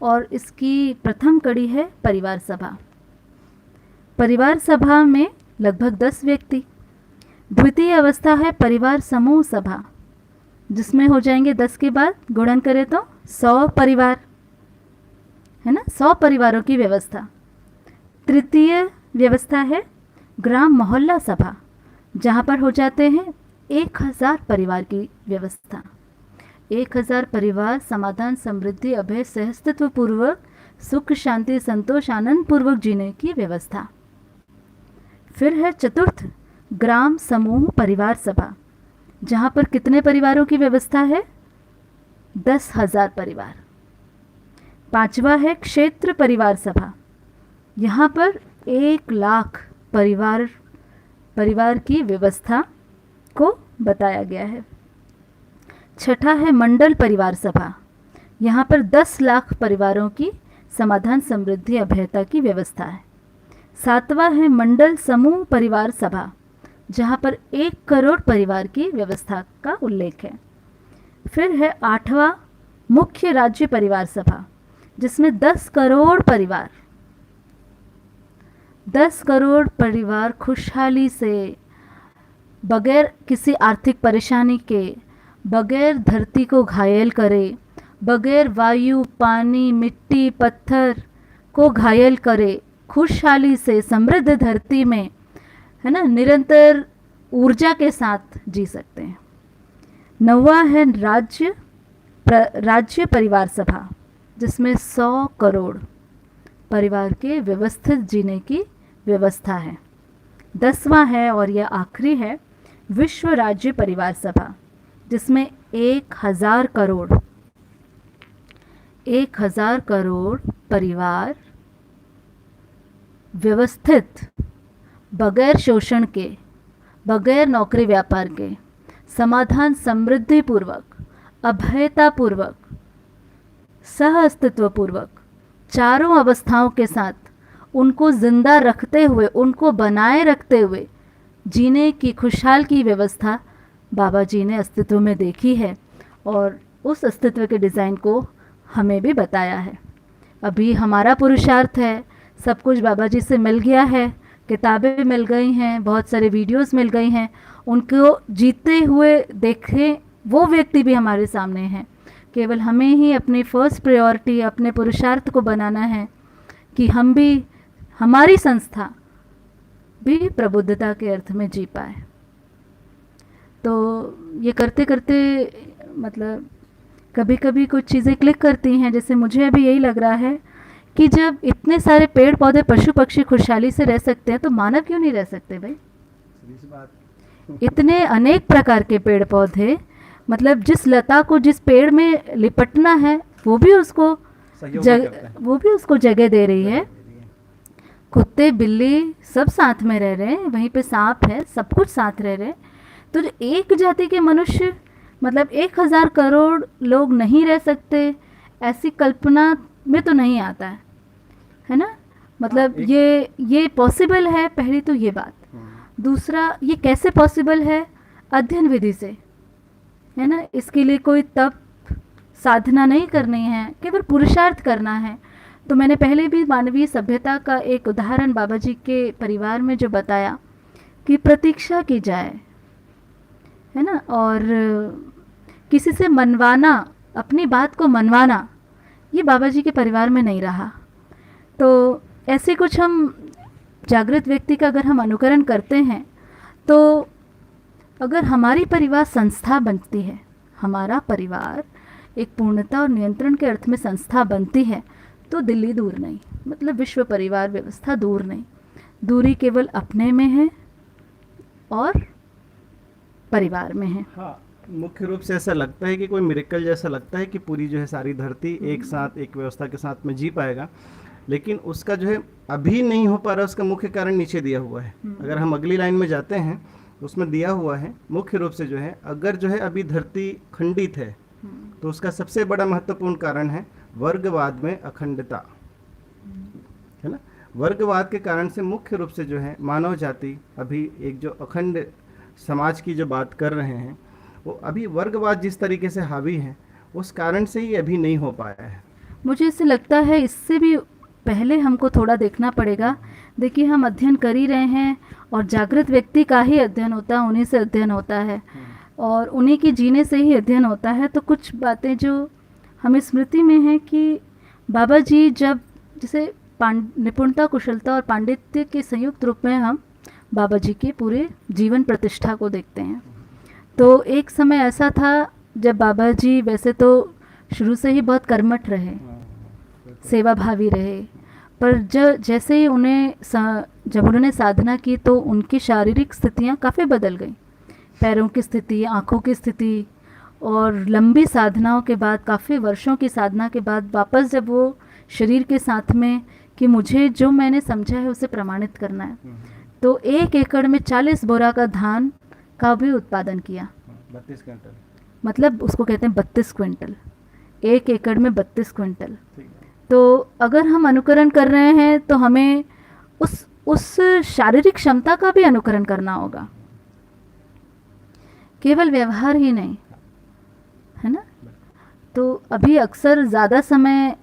और इसकी प्रथम कड़ी है परिवार सभा। परिवार सभा में लगभग 10 व्यक्ति। द्वितीय अवस्था है परिवार समूह सभा, जिसमें हो जाएंगे 10 के बाद गुणन करें तो 100 परिवार, है ना, 100 परिवारों की व्यवस्था। तृतीय व्यवस्था है ग्राम मोहल्ला सभा, जहाँ पर हो जाते हैं 1000 परिवार की व्यवस्था। 1000 परिवार समाधान समृद्धि अभय सहस्तित्व पूर्वक सुख शांति संतोष आनंद पूर्वक जीने की व्यवस्था। फिर है चतुर्थ ग्राम समूह परिवार सभा, जहाँ पर कितने परिवारों की व्यवस्था है? 10,000 परिवार। पांचवा है क्षेत्र परिवार सभा, यहाँ पर 1,00,000 परिवार की व्यवस्था को बताया गया है। छठा है मंडल परिवार सभा, यहाँ पर 10 लाख परिवारों की समाधान समृद्धि अभयता की व्यवस्था है। सातवां है मंडल समूह परिवार सभा, जहाँ पर 1 करोड़ परिवार की व्यवस्था का उल्लेख है। फिर है 8वां मुख्य राज्य परिवार सभा, जिसमें 10 करोड़ परिवार खुशहाली से, बगैर किसी आर्थिक परेशानी के, बगैर धरती को घायल करे, बगैर वायु पानी मिट्टी पत्थर को घायल करे, खुशहाली से समृद्ध धरती में, है ना, निरंतर ऊर्जा के साथ जी सकते हैं। 9वां है राज्य परिवार सभा, जिसमें 100 करोड़ परिवार के व्यवस्थित जीने की व्यवस्था है। 10वां है और यह आखिरी है विश्व राज्य परिवार सभा, जिसमें 1000 करोड़ परिवार व्यवस्थित, बगैर शोषण के, बगैर नौकरी व्यापार के, समाधान समृद्धि पूर्वक, अभयता पूर्वक, सह अस्तित्व पूर्वक, चारों अवस्थाओं के साथ उनको जिंदा रखते हुए, उनको बनाए रखते हुए जीने की खुशहाल की व्यवस्था बाबा जी ने अस्तित्व में देखी है और उस अस्तित्व के डिज़ाइन को हमें भी बताया है। अभी हमारा पुरुषार्थ है, सब कुछ बाबा जी से मिल गया है, किताबें मिल गई हैं, बहुत सारे वीडियोस मिल गई हैं, उनको जीते हुए देखें वो व्यक्ति भी हमारे सामने हैं। केवल हमें ही अपनी फर्स्ट प्रायोरिटी अपने पुरुषार्थ को बनाना है कि हम भी, हमारी संस्था भी प्रबुद्धता के अर्थ में जी पाए। तो ये करते करते मतलब कभी कभी कुछ चीज़ें क्लिक करती हैं। जैसे मुझे अभी यही लग रहा है कि जब इतने सारे पेड़ पौधे पशु पक्षी खुशहाली से रह सकते हैं तो मानव क्यों नहीं रह सकते भाई? इतने अनेक प्रकार के पेड़ पौधे, मतलब जिस लता को जिस पेड़ में लिपटना है वो भी उसको जगह दे रही है। कुत्ते बिल्ली सब साथ में रह रहे हैं, वहीं पे सांप है, सब कुछ साथ रह रहे हैं। तो जो एक जाति के मनुष्य मतलब 1000 करोड़ लोग नहीं रह सकते, ऐसी कल्पना में तो नहीं आता है ना? मतलब ये पॉसिबल है, पहली तो ये बात। दूसरा, ये कैसे पॉसिबल है? अध्ययन विधि से, है ना? इसके लिए कोई तप साधना नहीं करनी है, केवल पुरुषार्थ करना है। तो मैंने पहले भी मानवीय सभ्यता का एक उदाहरण बाबा जी के परिवार में जो बताया कि प्रतीक्षा की जाए, है ना, और किसी से मनवाना, अपनी बात को मनवाना, ये बाबा जी के परिवार में नहीं रहा। तो ऐसे कुछ हम जागृत व्यक्ति का अगर हम अनुकरण करते हैं तो अगर हमारी परिवार संस्था बनती है, हमारा परिवार एक पूर्णता और नियंत्रण के अर्थ में संस्था बनती है, तो दिल्ली दूर नहीं, मतलब विश्व परिवार व्यवस्था दूर नहीं। दूरी केवल अपने में है और परिवार में है। हाँ, मुख्य रूप से ऐसा लगता है कि कोई मिरेकल जैसा लगता है कि पूरी जो है सारी धरती एक साथ एक व्यवस्था के साथ में जी पाएगा, लेकिन उसका जो है अभी नहीं हो पा रहा। उसका मुख्य कारण नीचे दिया हुआ है। अगर हम अगली लाइन में जाते हैं उसमें दिया हुआ है मुख्य रूप से जो है, अगर जो है अभी धरती खंडित है तो उसका सबसे बड़ा महत्वपूर्ण कारण है वर्गवाद में अखंडता, है ना? वर्गवाद के कारण से मुख्य रूप से जो है मानव जाति अभी एक जो अखंड समाज की जो बात कर रहे हैं, वो अभी वर्गवाद जिस तरीके से हावी है उस कारण से ही अभी नहीं हो पाया है। मुझे इससे लगता है इससे भी पहले हमको थोड़ा देखना पड़ेगा। देखिए, हम अध्ययन कर ही रहे हैं और जागृत व्यक्ति का ही अध्ययन होता है, उन्हीं से अध्ययन होता है और उन्हीं के जीने से ही अध्ययन होता है। तो कुछ बातें जो हमें स्मृति में है कि बाबा जी जब जैसे निपुणता, कुशलता और पांडित्य के संयुक्त रूप में हम बाबा जी के पूरे जीवन प्रतिष्ठा को देखते हैं। तो एक समय ऐसा था जब बाबा जी वैसे तो शुरू से ही बहुत कर्मठ रहे, सेवाभावी रहे, पर जैसे ही जब उन्होंने साधना की तो उनकी शारीरिक स्थितियाँ काफ़ी बदल गई। पैरों की स्थिति, आँखों की स्थिति, और लंबी साधनाओं के बाद, काफ़ी वर्षों की साधना के बाद वापस जब वो शरीर के साथ में कि मुझे जो मैंने समझा है उसे प्रमाणित करना है, तो 1 एकड़ में 40 बोरा का धान का भी उत्पादन किया। 32 क्विंटल, मतलब उसको कहते हैं 32 क्विंटल, 1 एकड़ में 32 क्विंटल। तो अगर हम अनुकरण कर रहे हैं तो हमें उस शारीरिक क्षमता का भी अनुकरण करना होगा, केवल व्यवहार ही नहीं, है ना? तो अभी अक्सर ज़्यादा समय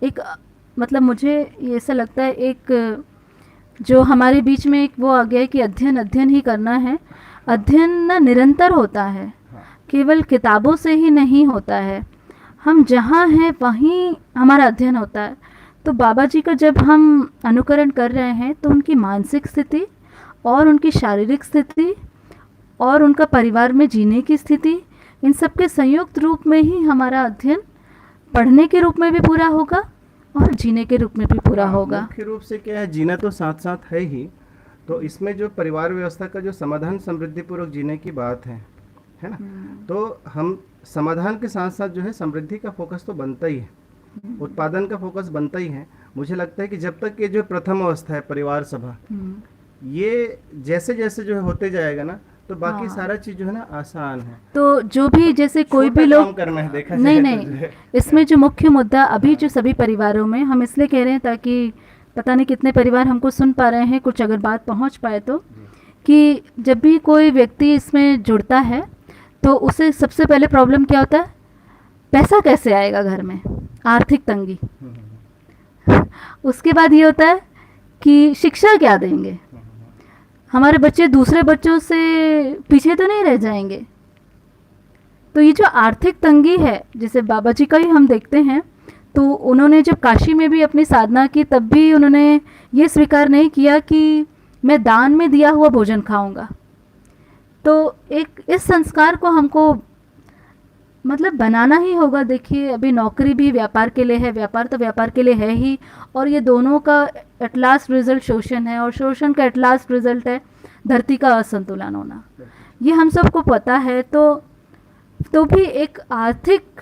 एक मतलब मुझे ये ऐसा लगता है, एक जो हमारे बीच में एक वो आ गया है कि अध्ययन ही करना है। अध्ययन ना निरंतर होता है, केवल किताबों से ही नहीं होता है। हम जहाँ हैं वहीं हमारा अध्ययन होता है। तो बाबा जी का जब हम अनुकरण कर रहे हैं तो उनकी मानसिक स्थिति और उनकी शारीरिक स्थिति और उनका परिवार में जीने की स्थिति, इन सब के संयुक्त रूप में ही हमारा अध्ययन पढ़ने के रूप में भी पूरा होगा और जीने के रूप में भी पूरा होगा। मुख्य रूप से क्या है, जीना तो साथ साथ है ही। तो इसमें जो परिवार व्यवस्था का जो समाधान समृद्धि पूर्वक जीने की बात है ना, तो हम समाधान के साथ साथ जो है समृद्धि का फोकस तो बनता ही है, उत्पादन का फोकस बनता ही है। मुझे लगता है कि जब तक ये जो प्रथम अवस्था है परिवार सभा, ये जैसे जैसे जो है होते जाएगा ना, तो बाकी सारा चीज जो है ना आसान है। तो जो भी जैसे कोई भी लोग करना है, देखा नहीं, इसमें जो मुख्य मुद्दा अभी जो सभी परिवारों में हम इसलिए कह रहे हैं ताकि पता नहीं कितने परिवार हमको सुन पा रहे हैं, कुछ अगर बात पहुंच पाए तो, कि जब भी कोई व्यक्ति इसमें जुड़ता है तो उसे सबसे पहले प्रॉब्लम क्या होता है, पैसा कैसे आएगा घर में, आर्थिक तंगी। उसके बाद ये होता है कि शिक्षा क्या देंगे, हमारे बच्चे दूसरे बच्चों से पीछे तो नहीं रह जाएंगे। तो ये जो आर्थिक तंगी है, जैसे बाबा जी का ही हम देखते हैं, तो उन्होंने जब काशी में भी अपनी साधना की तब भी उन्होंने ये स्वीकार नहीं किया कि मैं दान में दिया हुआ भोजन खाऊंगा। तो एक इस संस्कार को हमको मतलब बनाना ही होगा। देखिए अभी नौकरी भी व्यापार के लिए है, व्यापार तो व्यापार के लिए है ही, और ये दोनों का एट लास्ट रिजल्ट शोषण है, और शोषण का एट लास्ट रिजल्ट है धरती का असंतुलन होना। ये हम सबको पता है। तो भी एक आर्थिक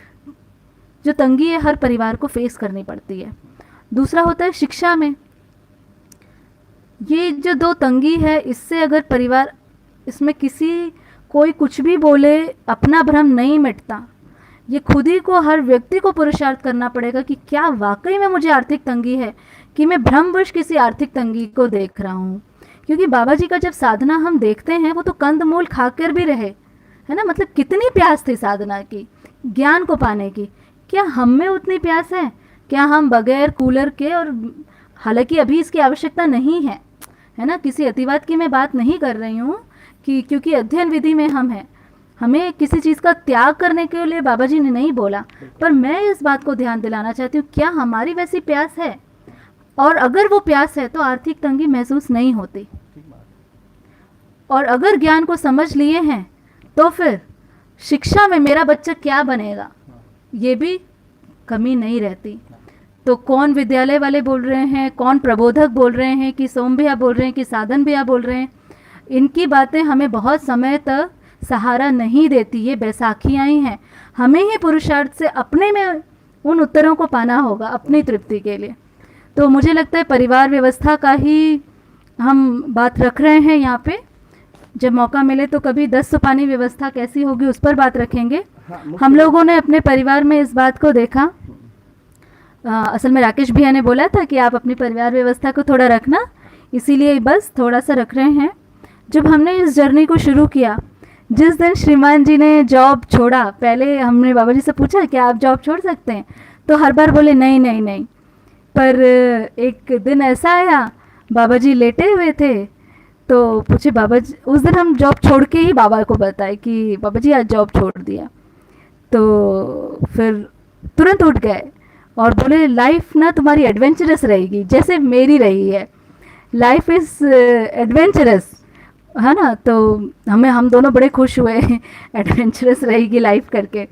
जो तंगी है हर परिवार को फेस करनी पड़ती है। दूसरा होता है शिक्षा में, ये जो दो तंगी है, इससे अगर परिवार, इसमें कोई कुछ भी बोले अपना भ्रम नहीं मिटता। ये खुद ही को, हर व्यक्ति को पुरुषार्थ करना पड़ेगा कि क्या वाकई में मुझे आर्थिक तंगी है कि मैं भ्रमवश किसी आर्थिक तंगी को देख रहा हूँ। क्योंकि बाबा जी का जब साधना हम देखते हैं, वो तो कंदमूल खाकर भी रहे, है ना। मतलब कितनी प्यास थी साधना की, ज्ञान को पाने की। क्या हम में उतनी प्यास है? क्या हम बगैर कूलर के, और हालांकि अभी इसकी आवश्यकता नहीं है, है ना, किसी अतिवाद की मैं बात नहीं कर रही हूँ, कि क्योंकि अध्ययन विधि में हम हैं, हमें किसी चीज़ का त्याग करने के लिए बाबा जी ने नहीं बोला। पर मैं इस बात को ध्यान दिलाना चाहती हूँ, क्या हमारी वैसी प्यास है? और अगर वो प्यास है तो आर्थिक तंगी महसूस नहीं होती। और अगर ज्ञान को समझ लिए हैं तो फिर शिक्षा में मेरा बच्चा क्या बनेगा, ये भी कमी नहीं रहती। तो कौन विद्यालय वाले बोल रहे हैं, कौन प्रबोधक बोल रहे हैं, कि सोम भैया बोल रहे हैं, कि साधन भैया बोल रहे हैं, इनकी बातें हमें बहुत समय तक सहारा नहीं देती। ये बैसाखियाँ ही हैं, हमें ही पुरुषार्थ से अपने में उन उत्तरों को पाना होगा अपनी तृप्ति के लिए। तो मुझे लगता है परिवार व्यवस्था का ही हम बात रख रहे हैं यहाँ पे। जब मौका मिले तो कभी 10 सुपानी व्यवस्था कैसी होगी उस पर बात रखेंगे। हम लोगों ने अपने परिवार में इस बात को देखा। असल में राकेश भैया ने बोला था कि आप अपनी परिवार व्यवस्था को थोड़ा रखना, इसीलिए बस थोड़ा सा रख रहे हैं। जब हमने इस जर्नी को शुरू किया, जिस दिन श्रीमान जी ने जॉब छोड़ा, पहले हमने बाबा जी से पूछा कि आप जॉब छोड़ सकते हैं, तो हर बार बोले नहीं नहीं नहीं। पर एक दिन ऐसा आया, बाबा जी लेटे हुए थे, तो पूछे बाबा जी, उस दिन हम जॉब छोड़ के ही बाबा को बताए कि बाबा जी आज जॉब छोड़ दिया। तो फिर तुरंत उठ गए और बोले लाइफ ना तुम्हारी एडवेंचरस रहेगी जैसे मेरी रही है। लाइफ इज़ एडवेंचरस, है ना। तो हम दोनों बड़े खुश हुए एडवेंचरस रहेगी लाइफ करके।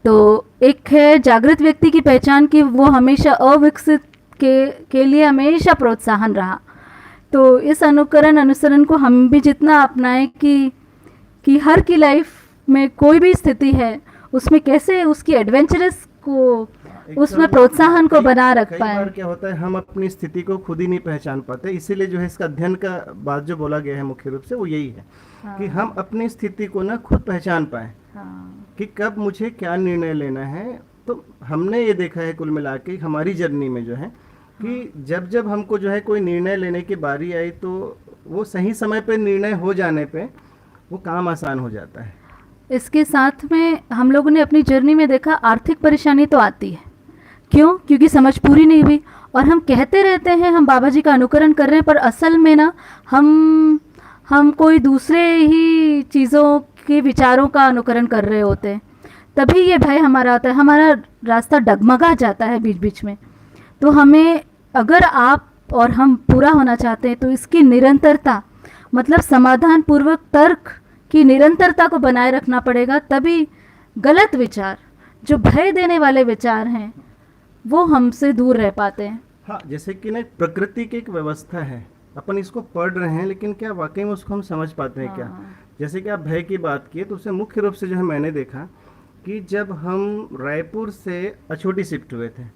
तो एक है जागृत व्यक्ति की पहचान कि वो हमेशा अविकसित के लिए हमेशा प्रोत्साहन रहा। तो इस अनुसरण को हम भी जितना अपनाएं कि हर की लाइफ में कोई भी स्थिति है उसमें कैसे उसकी एडवेंचरस को, उसमें प्रोत्साहन को बना रख पाए। कई बार क्या होता है, हम अपनी स्थिति को खुद ही नहीं पहचान पाते। इसीलिए जो है इसका अध्ययन का बात जो बोला गया है मुख्य रूप से वो यही है। हाँ। कि हम अपनी स्थिति को ना खुद पहचान पाए। हाँ। कि कब मुझे क्या निर्णय लेना है। तो हमने ये देखा है कुल मिला के हमारी जर्नी में जो है कि जब जब हमको जो है कोई निर्णय लेने की बारी आई तो वो सही समय पे निर्णय हो जाने पे वो काम आसान हो जाता है। इसके साथ में हम लोगों ने अपनी जर्नी में देखा आर्थिक परेशानी तो आती है। क्यों? क्योंकि समझ पूरी नहीं हुई। और हम कहते रहते हैं हम बाबा जी का अनुकरण कर रहे हैं, पर असल में ना हम कोई दूसरे ही चीज़ों के विचारों का अनुकरण कर रहे होते हैं। तभी ये भय हमारा आता है, हमारा रास्ता डगमगा जाता है बीच बीच में। तो हमें, अगर आप और हम पूरा होना चाहते हैं तो इसकी निरंतरता, मतलब समाधान पूर्वक तर्क की निरंतरता को बनाए रखना पड़ेगा। तभी गलत विचार, जो भय देने वाले विचार हैं, वो हमसे दूर रह पाते हैं। हाँ, जैसे कि ना प्रकृति की एक व्यवस्था है, अपन इसको पढ़ रहे हैं लेकिन क्या वाकई में उसको हम समझ पाते हैं? हाँ। क्या जैसे कि आप भय की बात की तो उसे मुख्य रूप से जो है मैंने देखा कि जब हम रायपुर से अछोटी शिफ्ट हुए थे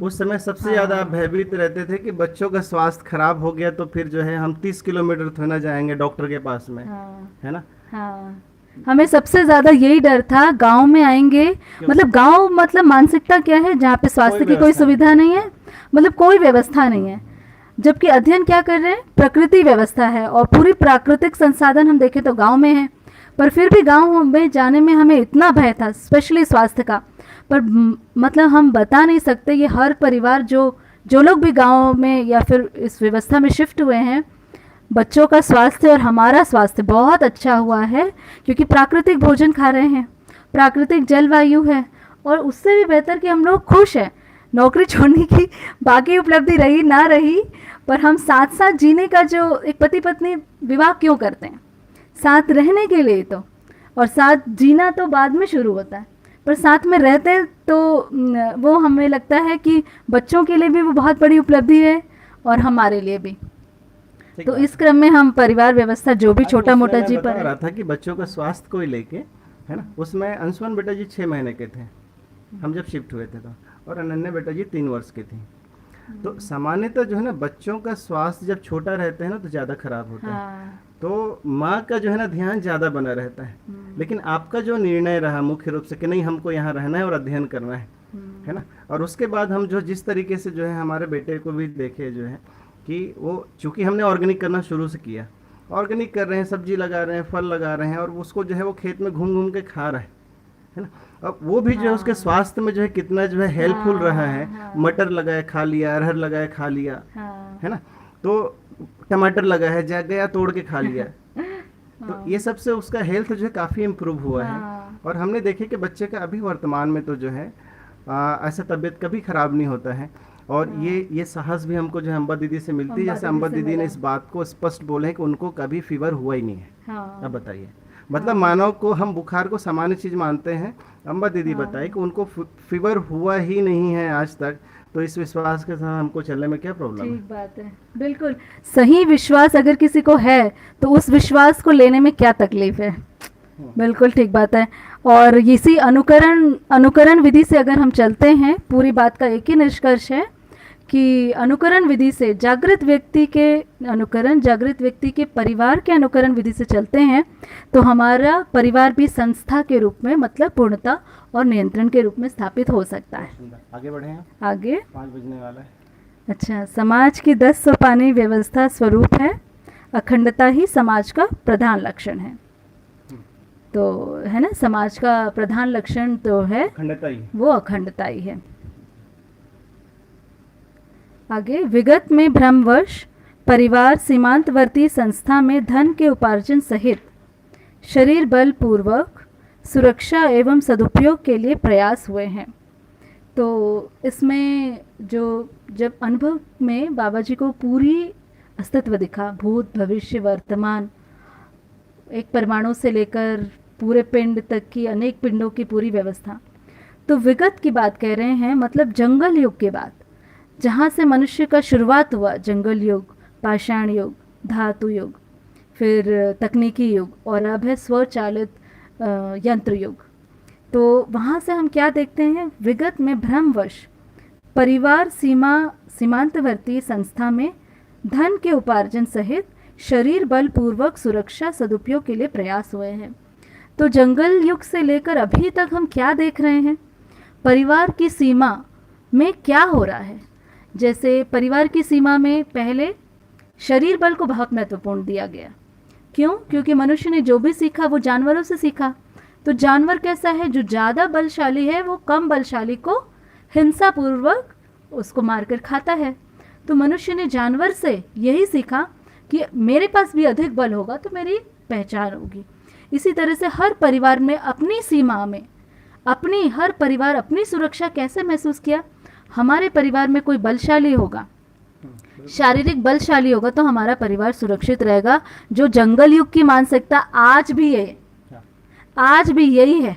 उस समय सबसे ज़्यादा भयभीत रहते थे कि बच्चों का स्वास्थ्य खराब हो गया तो फिर जो है हम 30 किलोमीटर थोड़ा ना जाएंगे डॉक्टर के पास में। है ना। हाँ, हमें सबसे ज़्यादा यही डर था, गांव में आएंगे, मतलब गांव मतलब मानसिकता क्या है, जहाँ पे स्वास्थ्य की कोई सुविधा नहीं है, मतलब कोई व्यवस्था नहीं है। जबकि अध्ययन क्या कर रहे हैं, प्रकृति व्यवस्था है और पूरी प्राकृतिक संसाधन हम देखें तो गांव में है। पर फिर भी गांव में जाने में हमें इतना भय था, स्पेशली स्वास्थ्य का। पर मतलब हम बता नहीं सकते, ये हर परिवार जो लोग भी गांव में या फिर इस व्यवस्था में शिफ्ट हुए हैं, बच्चों का स्वास्थ्य और हमारा स्वास्थ्य बहुत अच्छा हुआ है, क्योंकि प्राकृतिक भोजन खा रहे हैं, प्राकृतिक जलवायु है, और उससे भी बेहतर कि हम लोग खुश हैं। नौकरी छोड़ने की बाकी उपलब्धि रही ना रही, पर हम साथ साथ जीने का, जो एक पति पत्नी विवाह क्यों करते हैं, साथ रहने के लिए तो, और साथ जीना तो बाद में शुरू होता है, पर साथ में रहते हैं तो वो हमें लगता है कि बच्चों के लिए भी वो बहुत बड़ी उपलब्धि है और हमारे लिए भी। तो इस क्रम में हम परिवार व्यवस्था जो भी छोटा मोटा जी बता रहा था कि बच्चों का स्वास्थ्य को लेके, है ना, उसमें अंशुमन बेटा जी 6 महीने के थे हम जब शिफ्ट हुए थे, तो और अनन्या बेटा जी 3 वर्ष की थी। तो सामान्यतः जो है ना, बच्चों का स्वास्थ्य जब छोटा रहता है ना तो ज़्यादा खराब होता है, तो माँ का जो है ना ध्यान ज़्यादा बना रहता है। लेकिन आपका जो निर्णय रहा मुख्य रूप से कि नहीं, हमको यहाँ रहना है और अध्ययन करना है ना, और उसके बाद हम जो जिस तरीके से जो है हमारे बेटे को भी देखे जो है कि वो, चूँकि हमने ऑर्गेनिक करना शुरू से किया, ऑर्गेनिक कर रहे हैं, सब्जी लगा रहे हैं, फल लगा रहे हैं, और उसको जो है वो खेत में घूम घूम के खा रहा है ना, अब वो भी जो है उसके स्वास्थ्य में जो है कितना जो है हेल्पफुल रहा है। मटर लगाए खा लिया, अरहर लगाए खा लिया, है ना, तो टमाटर लगा है, जा गया तोड़ के खा लिया। तो ये सब से उसका हेल्थ जो है काफ़ी इम्प्रूव हुआ है। और हमने देखे कि बच्चे का अभी वर्तमान में तो जो है ऐसा तबीयत कभी ख़राब नहीं होता है। और ये साहस भी हमको जो है अम्बा दीदी से मिलती है, जैसे अम्बा दीदी ने इस बात को स्पष्ट बोले हैं कि उनको कभी फीवर हुआ ही नहीं है। अब बताइए, मतलब मानव को हम बुखार को सामान्य चीज़ मानते हैं, अम्बा दीदी बताए कि उनको फीवर हुआ ही नहीं है आज तक। तो इस विश्वास के साथ हमको चलने में क्या प्रॉब्लम है? ठीक बात है, बिल्कुल सही विश्वास अगर किसी को है तो उस विश्वास को लेने में क्या तकलीफ है। बिल्कुल ठीक बात है। और इसी अनुकरण विधि से अगर हम चलते हैं, पूरी बात का एक ही निष्कर्ष है कि अनुकरण विधि से जागृत व्यक्ति के परिवार के अनुकरण विधि से चलते हैं तो हमारा परिवार भी संस्था के रूप में, मतलब पूर्णता और नियंत्रण के रूप में स्थापित हो सकता है। आगे बढ़े हैं, आगे 5 बजने वाला है। अच्छा, समाज की 10 सोपानी व्यवस्था स्वरूप है, अखंडता ही समाज का प्रधान लक्षण है। तो है ना, समाज का प्रधान लक्षण तो है अखंडता ही, वो अखंडता ही है। आगे, विगत में भ्रमवश परिवार सीमांतवर्ती संस्था में धन के उपार्जन सहित शरीर बल पूर्वक सुरक्षा एवं सदुपयोग के लिए प्रयास हुए हैं। तो इसमें जब अनुभव में बाबा जी को पूरी अस्तित्व दिखा, भूत भविष्य वर्तमान, एक परमाणु से लेकर पूरे पिंड तक की अनेक पिंडों की पूरी व्यवस्था। तो विगत की बात कह रहे हैं, मतलब जंगल युग के बाद, जहाँ से मनुष्य का शुरुआत हुआ, जंगल युग, पाषाण युग, धातु युग, फिर तकनीकी युग, और अब है स्वचालित यंत्र युग। तो वहाँ से हम क्या देखते हैं, विगत में भ्रमवश परिवार सीमांतवर्ती संस्था में धन के उपार्जन सहित शरीर बल पूर्वक सुरक्षा सदुपयोग के लिए प्रयास हुए हैं। तो जंगल युग से लेकर अभी तक हम क्या देख रहे हैं, परिवार की सीमा में क्या हो रहा है। जैसे परिवार की सीमा में पहले शरीर बल को बहुत महत्वपूर्ण दिया गया। क्यों? क्योंकि मनुष्य ने जो भी सीखा वो जानवरों से सीखा। तो जानवर कैसा है, जो ज़्यादा बलशाली है वो कम बलशाली को हिंसा पूर्वक उसको मारकर खाता है। तो मनुष्य ने जानवर से यही सीखा कि मेरे पास भी अधिक बल होगा तो मेरी पहचान होगी। इसी तरह से हर परिवार में अपनी सीमा में हर परिवार अपनी सुरक्षा कैसे महसूस किया। हमारे परिवार में कोई बलशाली होगा, शारीरिक बलशाली होगा, तो हमारा परिवार सुरक्षित रहेगा। जो जंगल युग की मानसिकता आज भी यही है।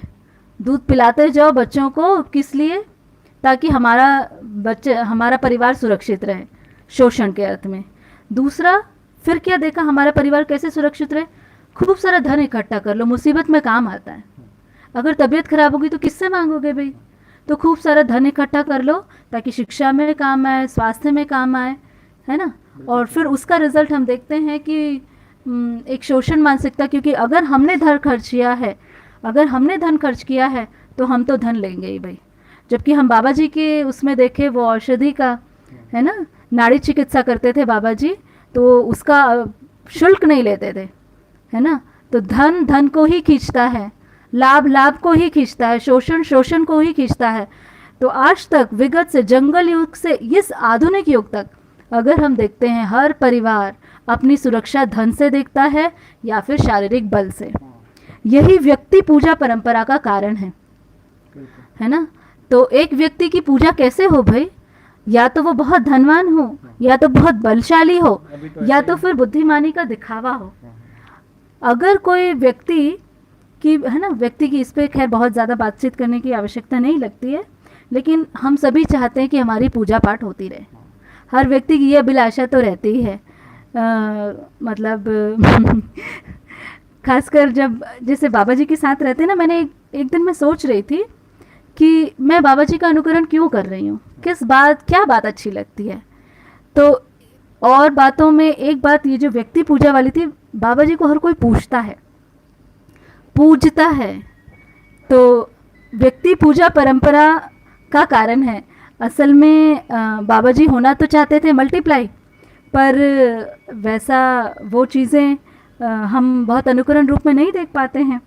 दूध पिलाते जाओ बच्चों को, किस लिए? ताकि हमारा परिवार सुरक्षित रहे, शोषण के अर्थ में। दूसरा, फिर क्या देखा, हमारा परिवार कैसे सुरक्षित रहे, खूब सारा धन इकट्ठा कर लो, मुसीबत में काम आता है। अगर तबीयत खराब होगी तो किससे मांगोगे भाई? तो खूब सारा धन इकट्ठा कर लो ताकि शिक्षा में काम आए, स्वास्थ्य में काम आए, है ना। और फिर उसका रिजल्ट हम देखते हैं कि एक शोषण मानसिकता, क्योंकि अगर हमने धन खर्च किया है तो हम तो धन लेंगे ही भाई। जबकि हम बाबा जी के उसमें देखे, वो औषधि का, है ना, नाड़ी चिकित्सा करते थे बाबा जी, तो उसका शुल्क नहीं लेते थे, है ना। तो धन धन को ही खींचता है, लाभ लाभ को ही खींचता है, शोषण शोषण को ही खींचता है। तो आज तक विगत से जंगल युग से इस आधुनिक युग तक अगर हम देखते हैं, हर परिवार अपनी सुरक्षा धन से देखता है या फिर शारीरिक बल से। यही व्यक्ति पूजा परंपरा का कारण है ना। तो एक व्यक्ति की पूजा कैसे हो भाई? या तो वो बहुत धनवान हो, या तो बहुत बलशाली हो, या तो फिर बुद्धिमानी का दिखावा हो। अगर कोई व्यक्ति की, है ना, व्यक्ति की, इस पे खैर बहुत ज़्यादा बातचीत करने की आवश्यकता नहीं लगती है, लेकिन हम सभी चाहते हैं कि हमारी पूजा पाठ होती रहे। हर व्यक्ति की ये अभिलाषा तो रहती ही है। मतलब खासकर जब जैसे बाबा जी के साथ रहते हैं ना, मैंने एक दिन मैं सोच रही थी कि मैं बाबा जी का अनुकरण क्यों कर रही हूँ, क्या बात अच्छी लगती है। तो और बातों में एक बात ये जो व्यक्ति पूजा वाली थी, बाबा जी को हर कोई पूजता है, तो व्यक्ति पूजा परंपरा का कारण है। असल में बाबा जी होना तो चाहते थे मल्टीप्लाई, पर वैसा वो चीज़ें हम बहुत अनुकरण रूप में नहीं देख पाते हैं।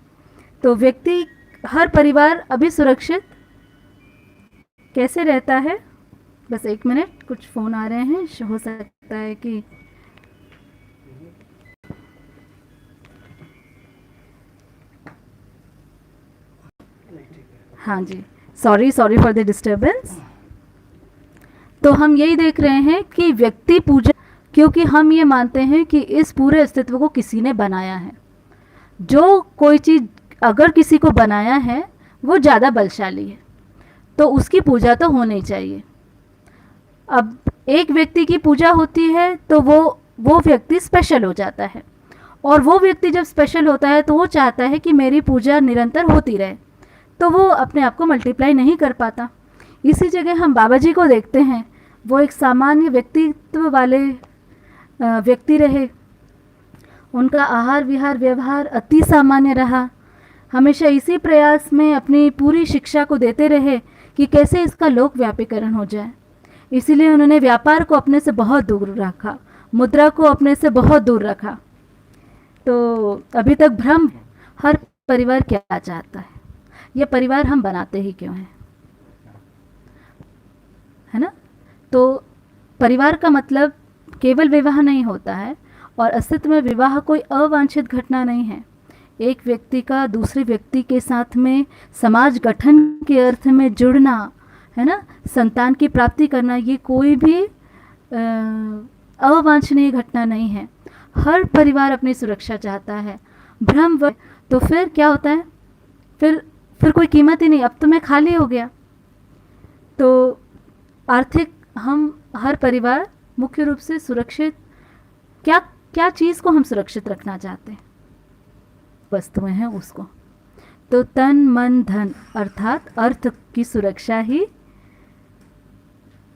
तो व्यक्ति, हर परिवार अभी सुरक्षित कैसे रहता है? बस एक मिनट, कुछ फ़ोन आ रहे हैं, हो सकता है कि हाँ जी, सॉरी फॉर द डिस्टर्बेंस। तो हम यही देख रहे हैं कि व्यक्ति पूजा, क्योंकि हम ये मानते हैं कि इस पूरे अस्तित्व को किसी ने बनाया है। जो कोई चीज़ अगर किसी को बनाया है वो ज़्यादा बलशाली है, तो उसकी पूजा तो होनी चाहिए। अब एक व्यक्ति की पूजा होती है तो वो व्यक्ति स्पेशल हो जाता है, और वो व्यक्ति जब स्पेशल होता है तो वो चाहता है कि मेरी पूजा निरंतर होती रहे, तो वो अपने आप को मल्टीप्लाई नहीं कर पाता। इसी जगह हम बाबा जी को देखते हैं, वो एक सामान्य व्यक्तित्व वाले व्यक्ति रहे। उनका आहार विहार व्यवहार अति सामान्य रहा। हमेशा इसी प्रयास में अपनी पूरी शिक्षा को देते रहे कि कैसे इसका लोक व्यापीकरण हो जाए। इसीलिए उन्होंने व्यापार को अपने से बहुत दूर रखा, मुद्रा को अपने से बहुत दूर रखा। तो अभी तक भ्रम, हर परिवार क्या चाहता है, ये परिवार हम बनाते ही क्यों हैं, है ना। तो परिवार का मतलब केवल विवाह नहीं होता है, और अस्तित्व में विवाह कोई अवांछित घटना नहीं है। एक व्यक्ति का दूसरे व्यक्ति के साथ में समाज गठन के अर्थ में जुड़ना, है ना, संतान की प्राप्ति करना, ये कोई भी अवांछनीय घटना नहीं है। हर परिवार अपनी सुरक्षा चाहता है। भ्रम तो फिर क्या होता है, फिर कोई कीमत ही नहीं, अब तो मैं खाली हो गया। तो आर्थिक, हम हर परिवार मुख्य रूप से सुरक्षित, क्या चीज़ को हम सुरक्षित रखना चाहते हैं, वस्तुएं हैं उसको। तो तन मन धन अर्थात अर्थ की सुरक्षा ही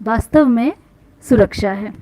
वास्तव में सुरक्षा है।